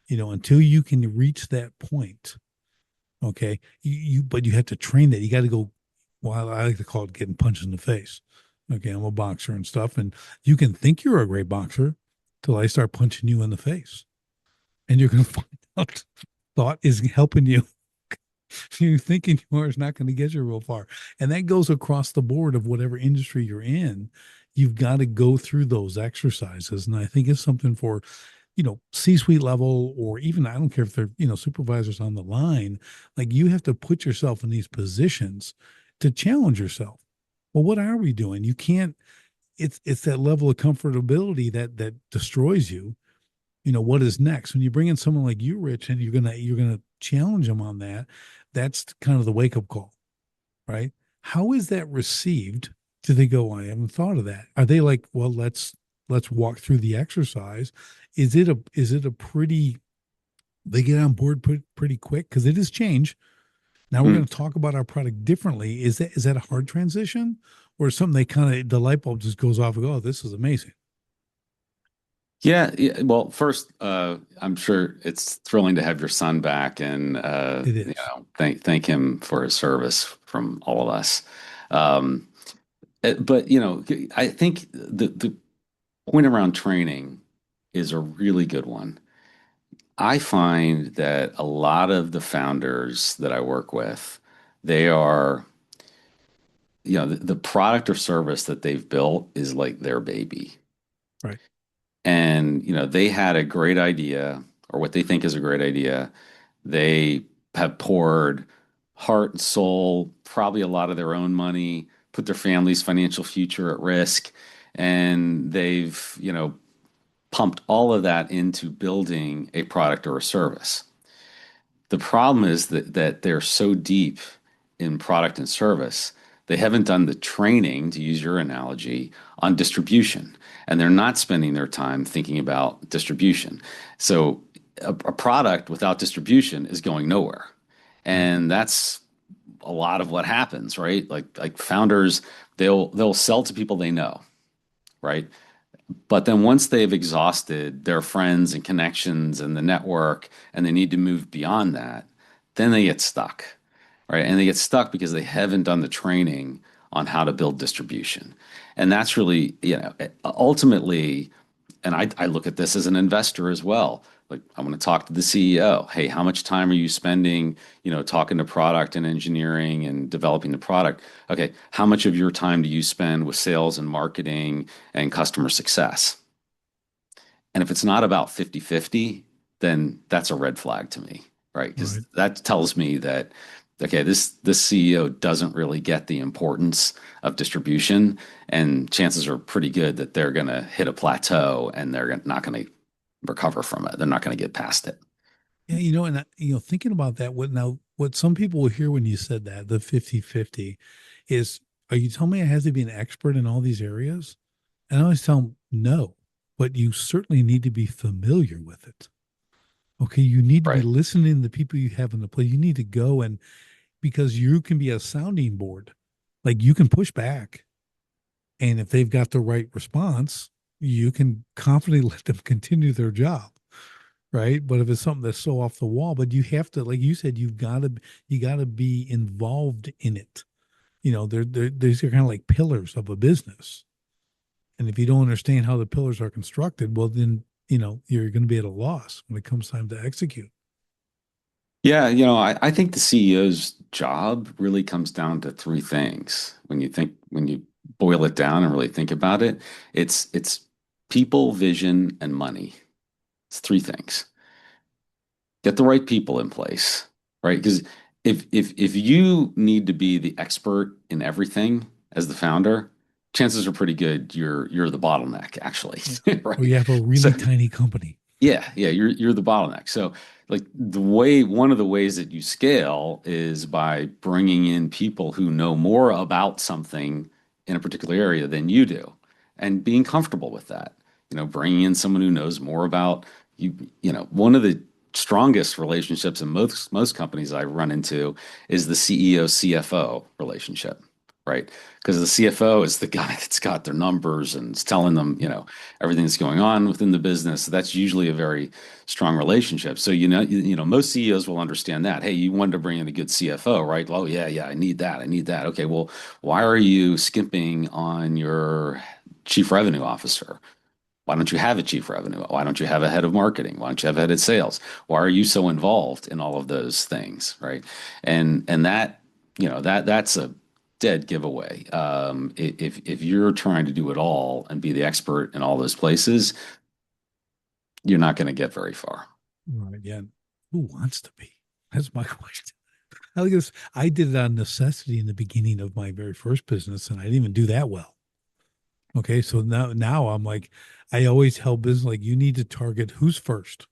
Until you can reach that point, okay, but you have to train that. You got to go, well, I like to call it getting punched in the face. Okay, I'm a boxer and stuff, and you can think you're a great boxer till I start punching you in the face. And you're gonna find out thought is helping you. You thinking you are is not going to get you real far. And that goes across the board of whatever industry you're in. You've got to go through those exercises. And I think it's something for, C-suite level, or even, I don't care if they're, supervisors on the line, like you have to put yourself in these positions to challenge yourself. Well, what are we doing? You can't, it's that level of comfortability that destroys you. What is next when you bring in someone like you, Rich, and you're gonna challenge them on that. That's kind of the wake up call, right? How is that received? Do they go, I haven't thought of that? Are they like, well, let's walk through the exercise? Is it a pretty, they get on board pretty quick because it is change. Now we're Mm. going to talk about our product differently. Is that a hard transition, or something they kind of, the light bulb just goes off and go, oh, this is amazing. Yeah, yeah. Well, first, I'm sure it's thrilling to have your son back, and It is. thank him for his service from all of us. Um, but I think the point around training is a really good one. I find that a lot of the founders that I work with, they are, the product or service that they've built is like their baby. Right. And, they had a great idea or what they think is a great idea. They have poured heart and soul, probably a lot of their own money, put their family's financial future at risk. And they've, pumped all of that into building a product or a service. The problem is that they're so deep in product and service, they haven't done the training, to use your analogy, on distribution. And they're not spending their time thinking about distribution. So a product without distribution is going nowhere. Right. And that's a lot of what happens, right? Like founders, they'll sell to people they know, right? But then once they've exhausted their friends and connections and the network, and they need to move beyond that, then they get stuck, right? And they get stuck because they haven't done the training on how to build distribution. And that's really, ultimately, and I look at this as an investor as well. Like, I want to talk to the CEO. Hey, how much time are you spending, talking to product and engineering and developing the product? Okay, how much of your time do you spend with sales and marketing and customer success? And if it's not about 50-50, then that's a red flag to me, right? Because Right. that tells me that, okay, this CEO doesn't really get the importance of distribution, and chances are pretty good that they're going to hit a plateau and they're not going to recover from it. They're not going to get past it. Yeah, and thinking about that, what some people will hear when you said that, the 50-50, is, are you telling me I have to be an expert in all these areas? And I always tell them, no, but you certainly need to be familiar with it. Okay. You need to be Right. listening to the people you have in the play. You need to go, and because you can be a sounding board, like you can push back. And if they've got the right response, you can confidently let them continue their job. Right. But if it's something that's so off the wall, but you have to, like you said, you got to be involved in it. These are kind of like pillars of a business. And if you don't understand how the pillars are constructed, well, then, you're going to be at a loss when it comes time to execute. Yeah, I think the CEO's job really comes down to three things. When you boil it down and really think about it, it's people, vision, and money. It's three things. Get the right people in place, right? Because if you need to be the expert in everything as the founder, chances are pretty good you're the bottleneck, actually, Yeah. Or right? you have a So really tiny company. yeah, you're the bottleneck. So like one of the ways that you scale is by bringing in people who know more about something in a particular area than you do, and being comfortable with that. Bringing in someone who knows more about you. One of the strongest relationships in most companies I run into is the CEO CFO relationship, right? Because the CFO is the guy that's got their numbers and is telling them, everything that's going on within the business. So that's usually a very strong relationship. So most CEOs will understand that. Hey, you wanted to bring in a good CFO, right? Oh yeah, yeah, I need that. I need that. Okay, well, why are you skimping on your chief revenue officer? Why don't you have a chief revenue? Why don't you have a head of marketing? Why don't you have a head of sales? Why are you so involved in all of those things, right? And that, that's a dead giveaway. If you're trying to do it all and be the expert in all those places, you're not going to get very far. Right. Yeah. Who wants to be? That's my question. I guess I did it on necessity in the beginning of my very first business, and I didn't even do that well. Okay. So now I'm like, I always help business like you need to target who's first,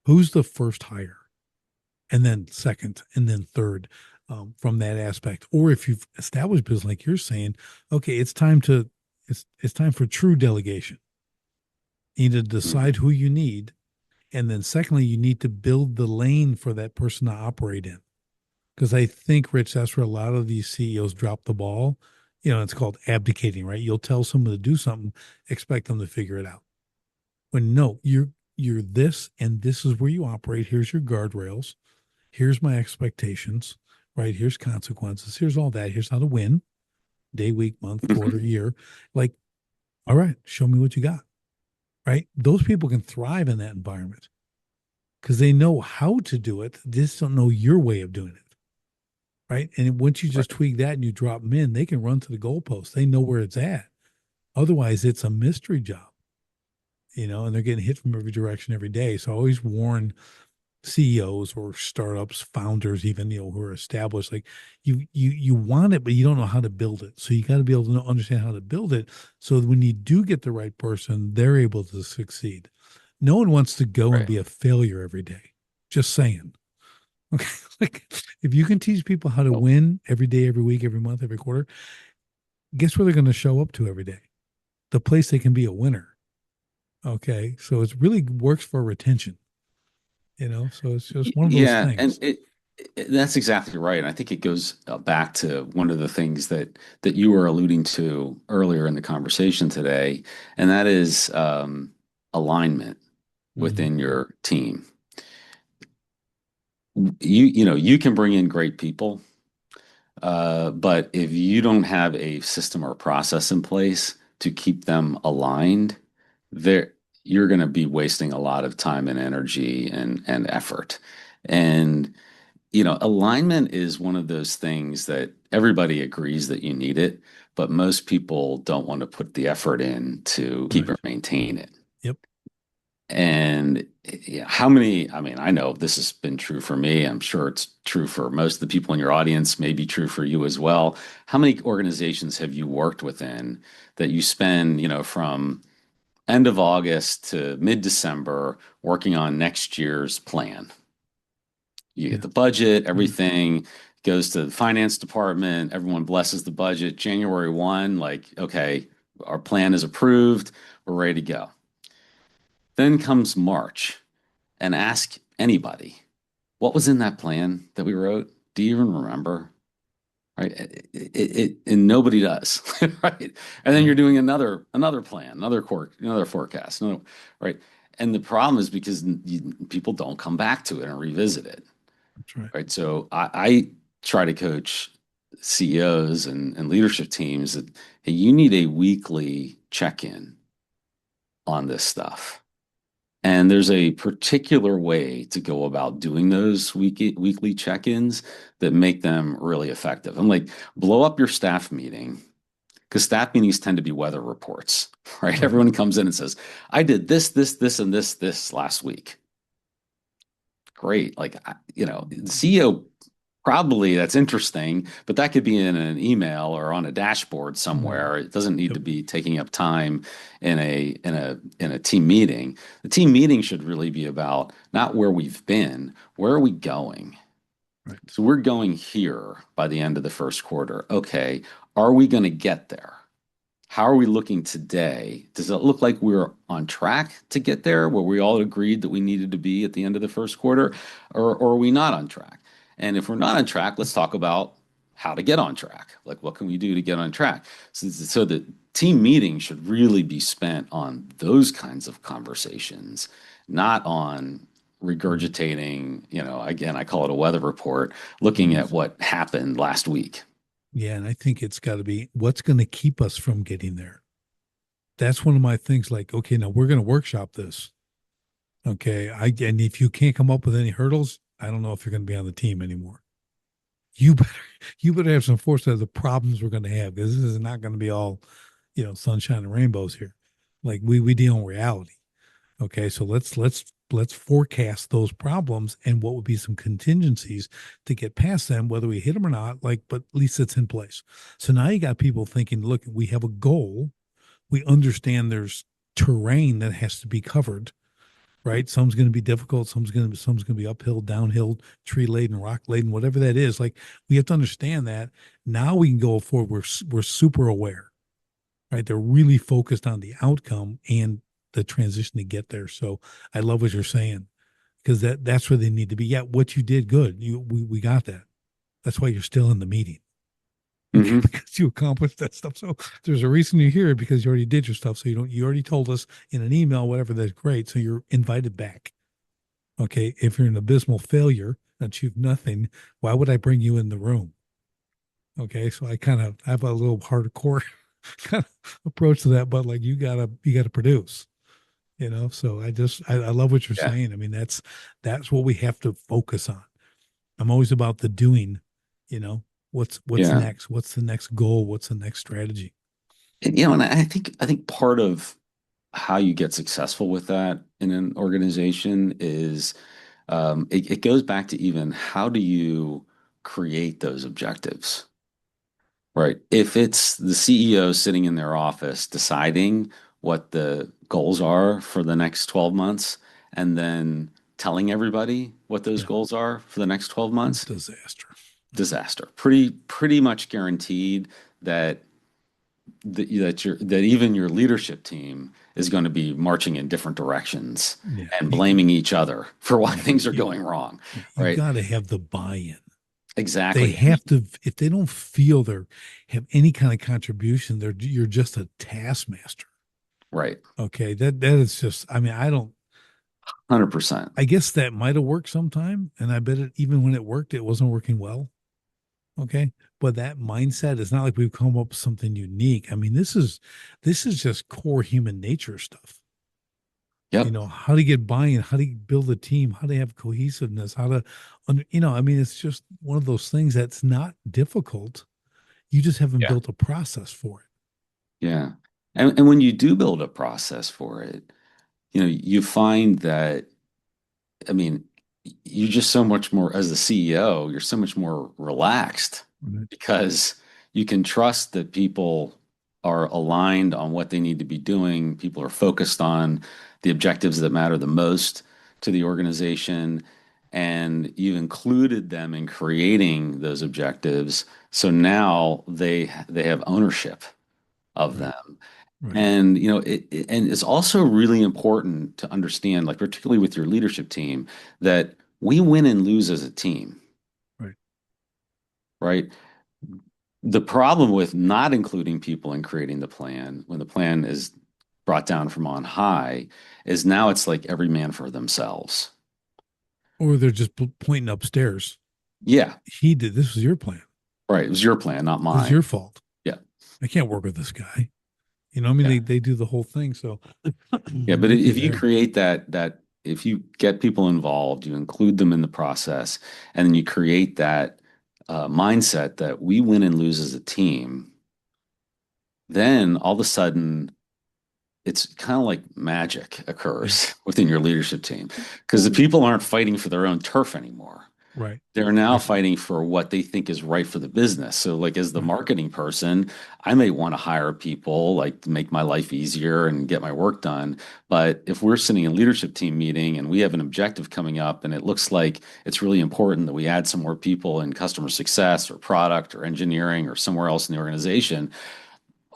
who's the first hire, and then second, and then third, from that aspect. Or if you've established business, like you're saying, okay, it's time for true delegation. You need to decide Mhm. who you need. And then secondly, you need to build the lane for that person to operate in. Because I think, Rich, that's where a lot of these CEOs drop the ball. It's called abdicating, right? You'll tell someone to do something, expect them to figure it out. When no, you're this, and this is where you operate. Here's your guardrails. Here's my expectations, right? Here's consequences. Here's all that. Here's how to win day, week, month, quarter, Mhm. year. Like, all right, show me what you got, right? Those people can thrive in that environment because they know how to do it. They just don't know your way of doing it, right? And once you just Right. tweak that and you drop them in, they can run to the goalpost. They know where it's at. Otherwise, it's a mystery job, and they're getting hit from every direction every day. So I always warn CEOs or startups, founders, even who are established, like you want it, but you don't know how to build it. So you got to be able to understand how to build it. So when you do get the right person, they're able to succeed. No one wants to go and Right. be a failure every day. Just saying. Okay. Like if you can teach people how to Well, win every day, every week, every month, every quarter, guess where they're going to show up to every day? The place they can be a winner. Okay. So it really works for retention, so it's just one of those yeah, and things. that's exactly right. And I think it goes back to one of the things that you were alluding to earlier in the conversation today, and that is alignment Mm-hmm. within your team. You can bring in great people, but if you don't have a system or process in place to keep them aligned, there you're going to be wasting a lot of time and energy and effort. And alignment is one of those things that everybody agrees that you need it, but most people don't want to put the effort in to keep Right. or maintain it. Yep. And yeah, how many, I mean, I know this has been true for me. I'm sure it's true for most of the people in your audience, may be true for you as well. How many organizations have you worked within that you spend, from end of August to mid-December working on next year's plan? You get Yeah. the budget, Mm. everything goes to the finance department, everyone blesses the budget. January 1, like, okay, our plan is approved, we're ready to go. Then comes March, and ask anybody, what was in that plan that we wrote? Do you even remember? Right? And nobody does, right? And then you're Right. doing another plan, another forecast, right? And the problem is because people don't come back to it and revisit it, That's right. right? So I try to coach CEOs and leadership teams that, hey, you need a weekly check-in on this stuff. And there's a particular way to go about doing those weekly check-ins that make them really effective. I'm like, blow up your staff meeting because staff meetings tend to be weather reports, right? Right. Everyone comes in and says, I did this, and this last week. Great. Like, the CEO probably that's interesting, but that could be in an email or on a dashboard Right. somewhere. It doesn't need Yep. to be taking up time in a team meeting. The team meeting should really be about not where we've been, where are we going? Right. So we're going here by the end of the first quarter. Okay, are we going to get there? how are we looking today? Does it look like we're on track to get there where we all agreed that we needed to be at the end of the first quarter, or are we not on track? And if we're not on track, let's talk about how to get on track. Like, what can we do to get on track? So the team meeting should really be spent on those kinds of conversations, not on regurgitating, again, I call it a weather report, looking Mhm. at what happened last week. Yeah, and I think it's got to be what's going to keep us from getting there. That's one of my things. Like, okay, now we're going to workshop this. Okay, and if you can't come up with any hurdles, I don't know if you're going to be on the team anymore. You better you better have some foresight of the problems we're going to have, because this is not going to be all, sunshine and rainbows here. Like we deal in reality. Okay, so let's forecast those problems and what would be some contingencies to get past them, whether we hit them or not. Like, but at least it's in place. So now you got people thinking, look, we have a goal. We understand there's terrain that has to be covered, right? Some's going to be difficult. Some's going to be uphill, downhill, tree laden, rock laden, whatever that is. Like, we have to understand that. Now we can go forward. We're super aware, right? They're really focused on the outcome and the transition to get there. So I love what you're saying, because that's where they need to be. Yeah, what you did, good. We got that. That's why you're still in the meeting. Okay, Hmm. because you accomplished that stuff. So there's a reason you're here, because you already did your stuff. So you already told us in an email, whatever, that's great. So you're invited back. Okay. If you're an abysmal failure, achieve nothing, why would I bring you in the room? Okay. So I kind of have a little hardcore kind of approach to that, but like you gotta produce, So I love what you're Yeah. saying. I mean, that's what we have to focus on. I'm always about the doing, you know, what's Yeah. next? What's the next goal? What's the next strategy? And I think part of how you get successful with that in an organization is it goes back to even how do you create those objectives, right? If it's the CEO sitting in their office deciding what the goals are for the next 12 months and then telling everybody what those Yeah. goals are for the next 12 months, Disaster. disaster. Pretty much guaranteed that that even your leadership team is going to be marching in different directions Yeah. and blaming each other for why Yeah. things are going wrong, You right? got to have the buy-in. They Exactly. have to, if they don't feel they're have any kind of contribution, you're just a taskmaster. Right. Okay. That is just, I mean, I don't, 100%. I guess that might have worked sometime. And I bet even when it worked, it wasn't working well. Okay. But that mindset is not like we've come up with something unique. I mean, this is just core human nature stuff. Yep. How to get buy-in, how to build a team, how to have cohesiveness, how to, I mean, it's just one of those things that's not difficult. You just haven't Yeah. built a process for it. Yeah. And when you do build a process for it, you find that, I mean, you're just so much more, as the CEO, you're so much more relaxed Right. because you can trust that people are aligned on what they need to be doing. People are focused on the objectives that matter the most to the organization. And you've included them in creating those objectives. So now they have ownership of Right. them. Right. And and it's also really important to understand, like particularly with your leadership team, that we win and lose as a team, Right. right? The problem with not including people in creating the plan when the plan is brought down from on high is now it's like every man for themselves. Or they're just pointing upstairs. Yeah, He did, this was your plan. right. It was your plan, not This is mine. your fault. Yeah, I can't work with this guy. I mean, yeah, they do the whole thing. So yeah. I'm But with you if you there. create that if you get people involved, you include them in the process, and then you create that mindset that we win and lose as a team, then all of a sudden it's kind of like magic Yeah. occurs within your leadership team because the people aren't fighting for their own turf anymore. Right. They're now Right. fighting for what they think is right for the business. So, like, as the Right. marketing person, I may want to hire people like to make my life easier and get my work done. But if we're sitting in a leadership team meeting and we have an objective coming up and it looks like it's really important that we add some more people in customer success or product or engineering or somewhere else in the organization,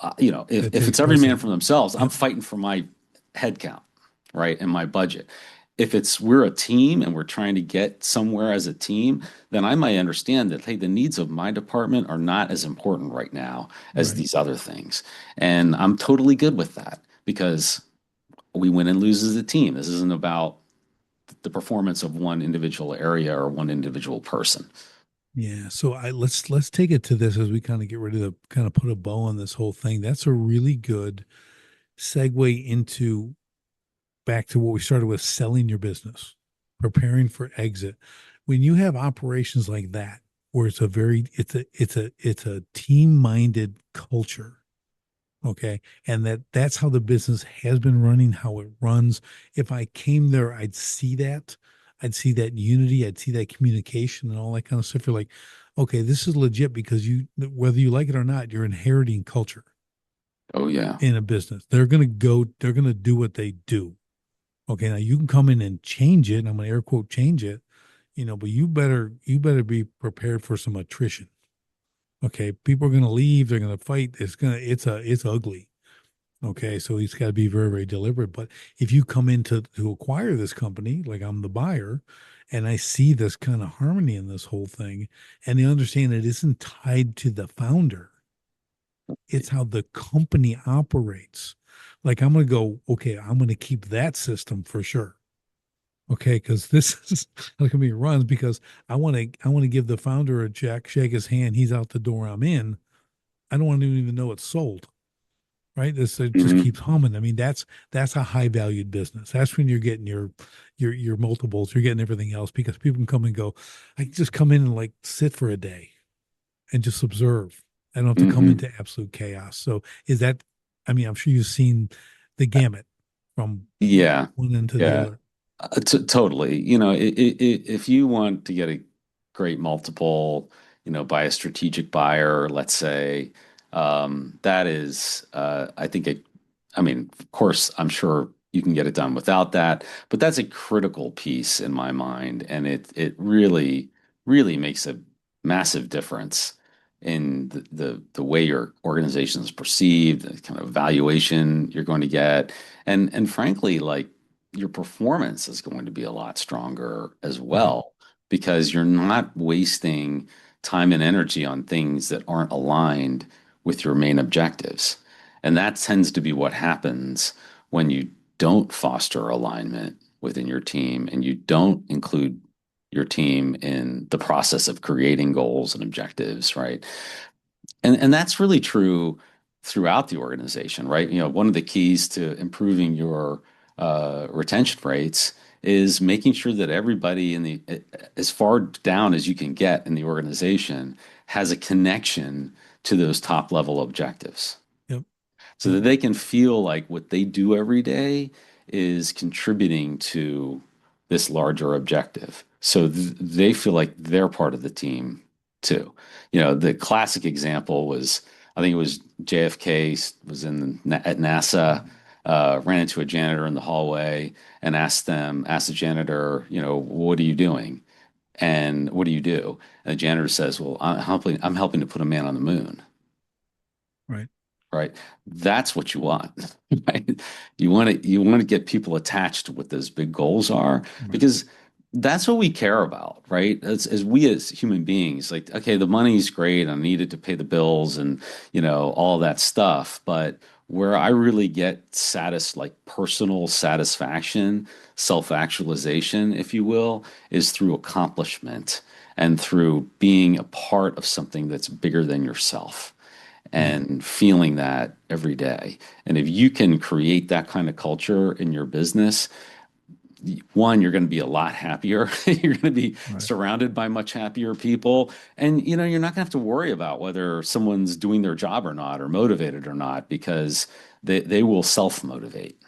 if that if take it's every man precedent. for themselves, I'm Yep. fighting for my head count, right, and my budget. If it's we're a team and we're trying to get somewhere as a team, then I might understand that, hey, the needs of my department are not as important right now as Right. these other things. And I'm totally good with that because we win and lose as a team. This isn't about the performance of one individual area or one individual person. Yeah. So let's take it to this as we kind of get ready to kind of put a bow on this whole thing. That's a really good segue into back to what we started with, selling your business, preparing for exit. When you have operations like that, where it's a team-minded culture, okay, and that's how the business has been running, how it runs. If I came there, I'd see that unity, I'd see that communication and all that kind of stuff. You're like, okay, this is legit because whether you like it or not, you're inheriting culture Oh yeah. in a business. They're gonna do what they do. Okay, now you can come in and change it, and I'm gonna air quote change it, but you better be prepared for some attrition. Okay, people are gonna leave, they're gonna fight. It's ugly. Okay, so he's got to be very, very deliberate. But if you come in to acquire this company, like I'm the buyer, and I see this kind of harmony in this whole thing, and they understand it isn't tied to the founder, it's how the company operates. Like I'm gonna go, okay, I'm gonna keep that system for sure. Okay, because this is how the company runs. Because I want to give the founder a check, shake his hand, he's out the door, I'm in. I don't want to even know it's sold. Right, this it just Hmm. keeps humming. I mean, that's a high valued business. That's when you're getting your multiples, you're getting everything else because people can come and go. I can just come in and like sit for a day and just observe. I don't have to come Hmm. into absolute chaos. So is that, I mean, I'm sure you've seen the gamut from Yeah. one end to the Yeah. other. Totally. If you want to get a great multiple, by a strategic buyer, let's say, that is, I mean, of course, I'm sure you can get it done without that, but that's a critical piece in my mind, and it really, really makes a massive difference in the way your organization is perceived, the kind of valuation you're going to get, and frankly, like your performance is going to be a lot stronger as Right. well because you're not wasting time and energy on things that aren't aligned with your main objectives. And that tends to be what happens when you don't foster alignment within your team and you don't include your team in the process of creating goals and objectives, right? And that's really true throughout the organization, right? One of the keys to improving your retention rates is making sure that everybody as far down as you can get in the organization has a connection to those top level objectives Yep. so Yep. that they can feel like what they do every day is contributing to this larger objective. So they feel like they're part of the team too. The classic example was, I think it was JFK was at NASA, ran into a janitor in the hallway and asked the janitor, what are you doing? And what do you do? And the janitor says, well, I'm helping to put a man on the moon. Right. Right? That's what you want, right? You want to get people attached to what those big goals are Right. because that's what we care about, right? As we as human beings, like, okay, the money's great, I need it to pay the bills and all that stuff, but where I really get like personal satisfaction, self-actualization, if you will, is through accomplishment and through being a part of something that's bigger than yourself Yeah. and feeling that every day. And if you can create that kind of culture in your business, one, you're going to be a lot happier. You're going to be Right. surrounded by much happier people. And you're not going to have to worry about whether someone's doing their job or not, or motivated or not, because they will self-motivate.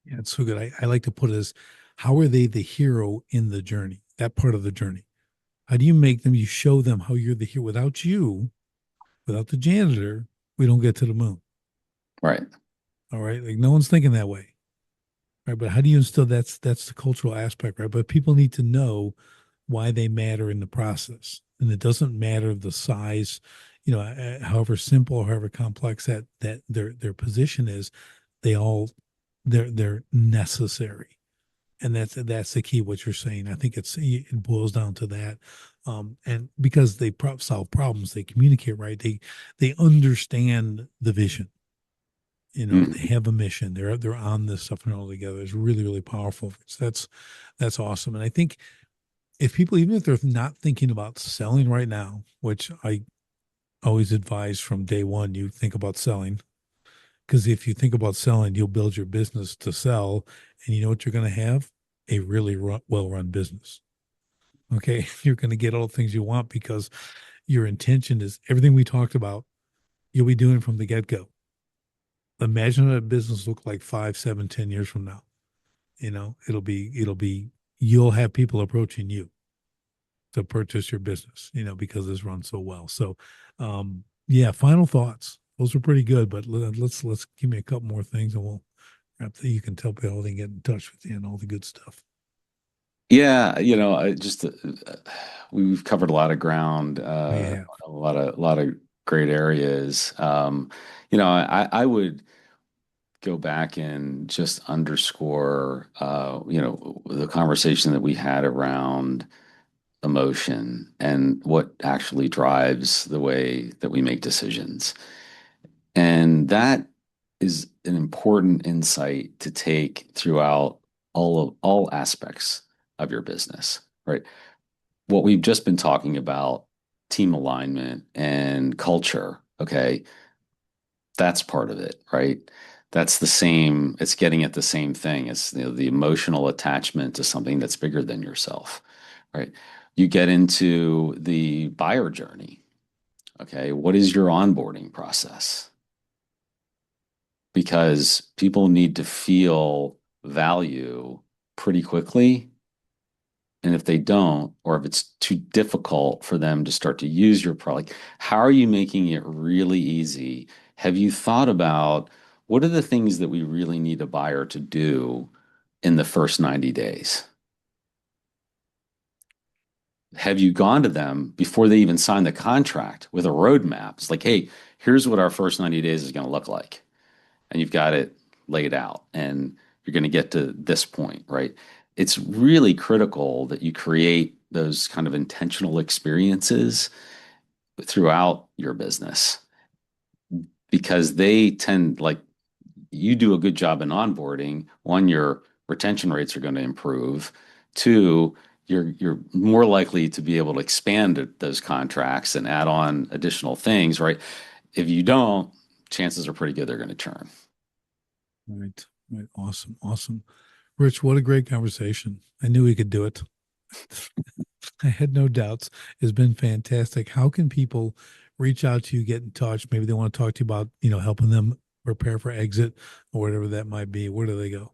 Yeah. It's so good. I like to put it as, how are they the hero in the journey? That part of the journey. How do you make them? You show them how you're the hero. Without the janitor, we don't get to the moon. Right. All right. Like no one's thinking that way. Right. But how do you instill that's the cultural aspect, right? But people need to know why they matter in the process. And it doesn't matter the size, however simple or however complex that their position is, they all they're necessary. And that's the key, what you're saying. I think it boils down to that. And because they solve problems, they communicate right. They understand the vision. Mhm. They have a mission. They're on this stuff and all together. It's really, really powerful. So that's awesome. And I think if people, even if they're not thinking about selling right now, which I always advise from day one, you think about selling. Because if you think about selling, you'll build your business to sell, and you know what you're going to have? A really well-run business. Okay, you're going to get all the things you want because your intention is everything we talked about. You'll be doing from the get-go. Imagine what a business look like 5, 7, 10 years from now. It'll be you'll have people approaching you to purchase your business, because it's run so well. So, yeah, final thoughts. Those were pretty good, but let's give me a couple more things and we'll wrap. You can tell people they can get in touch with you and all the good stuff. Yeah, I just we've covered a lot of ground, We have. a lot of great areas. I would go back and just underscore, the conversation that we had around emotion and what actually drives the way that we make decisions. And that is an important insight to take throughout all aspects of your business, right? What we've just been talking about, team alignment and culture, okay, that's part of it, right? That's the same, it's getting at the same thing. It's the emotional attachment to something that's bigger than yourself, right? You get into the buyer journey. Okay, what is your onboarding process? Because people need to feel value pretty quickly. And if they don't, or if it's too difficult for them to start to use your product, how are you making it really easy? Have you thought about what are the things that we really need a buyer to do in the first 90 days? Have you gone to them before they even sign the contract with a roadmap? It's like, hey, here's what our first 90 days is going to look like. And you've got it laid out and you're going to get to this point, right? It's really critical that you create those kind of intentional experiences throughout your business because they tend, like, you do a good job in onboarding. One, your retention rates are going to improve. Two, you're more likely to be able to expand those contracts and add on additional things, right? If you don't, chances are pretty good they're going to churn. Right. Right. Awesome. Awesome. Rich, what a great conversation. I knew we could do it. I had no doubts. It's been fantastic. How can people reach out to you, get in touch? Maybe they want to talk to you about, helping them prepare for exit or whatever that might be. Where do they go?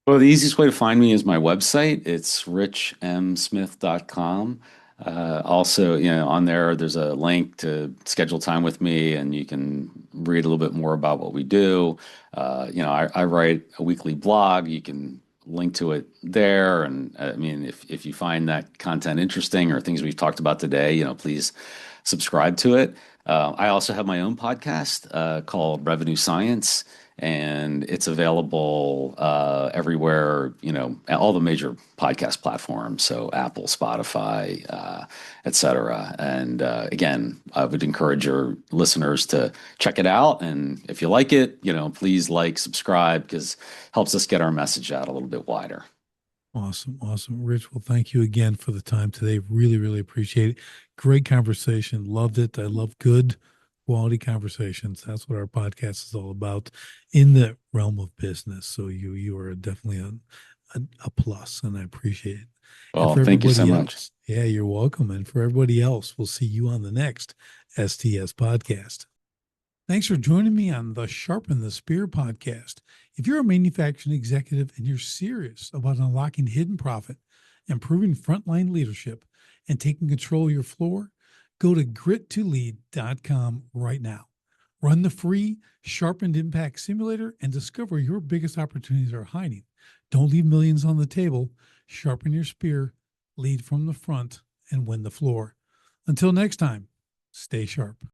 Well, the easiest way to find me is my website. It's richmsmith.com. Also, on there's a link to schedule time with me, and you can read a little bit more about what we do. I write a weekly blog. You can link to it there. And I mean, if you find that content interesting or things we've talked about today, please subscribe to it. I also have my own podcast called Revenue Science, and it's available everywhere, all the major podcast platforms, so Apple, Spotify, et cetera. And again, I would encourage your listeners to check it out. And if you like it, please subscribe, because it helps us get our message out a little bit wider. Awesome. Awesome. Rich, well, thank you again for the time today. Really, really appreciate it. Great conversation. Loved it. I love good quality conversations. That's what our podcast is all about in the realm of business. So you are definitely a plus, and I appreciate it. And Well, for thank you so everybody much. else, yeah, you're welcome. And for everybody else, we'll see you on the next STS podcast. Thanks for joining me on the Sharpen the Spear podcast. If you're a manufacturing executive and you're serious about unlocking hidden profit, improving frontline leadership, and taking control of your floor, go to grit2lead.com right now. Run the free Sharpened Impact Simulator and discover your biggest opportunities are hiding. Don't leave millions on the table. Sharpen your spear lead from the front, and win the floor. Until next time, stay sharp.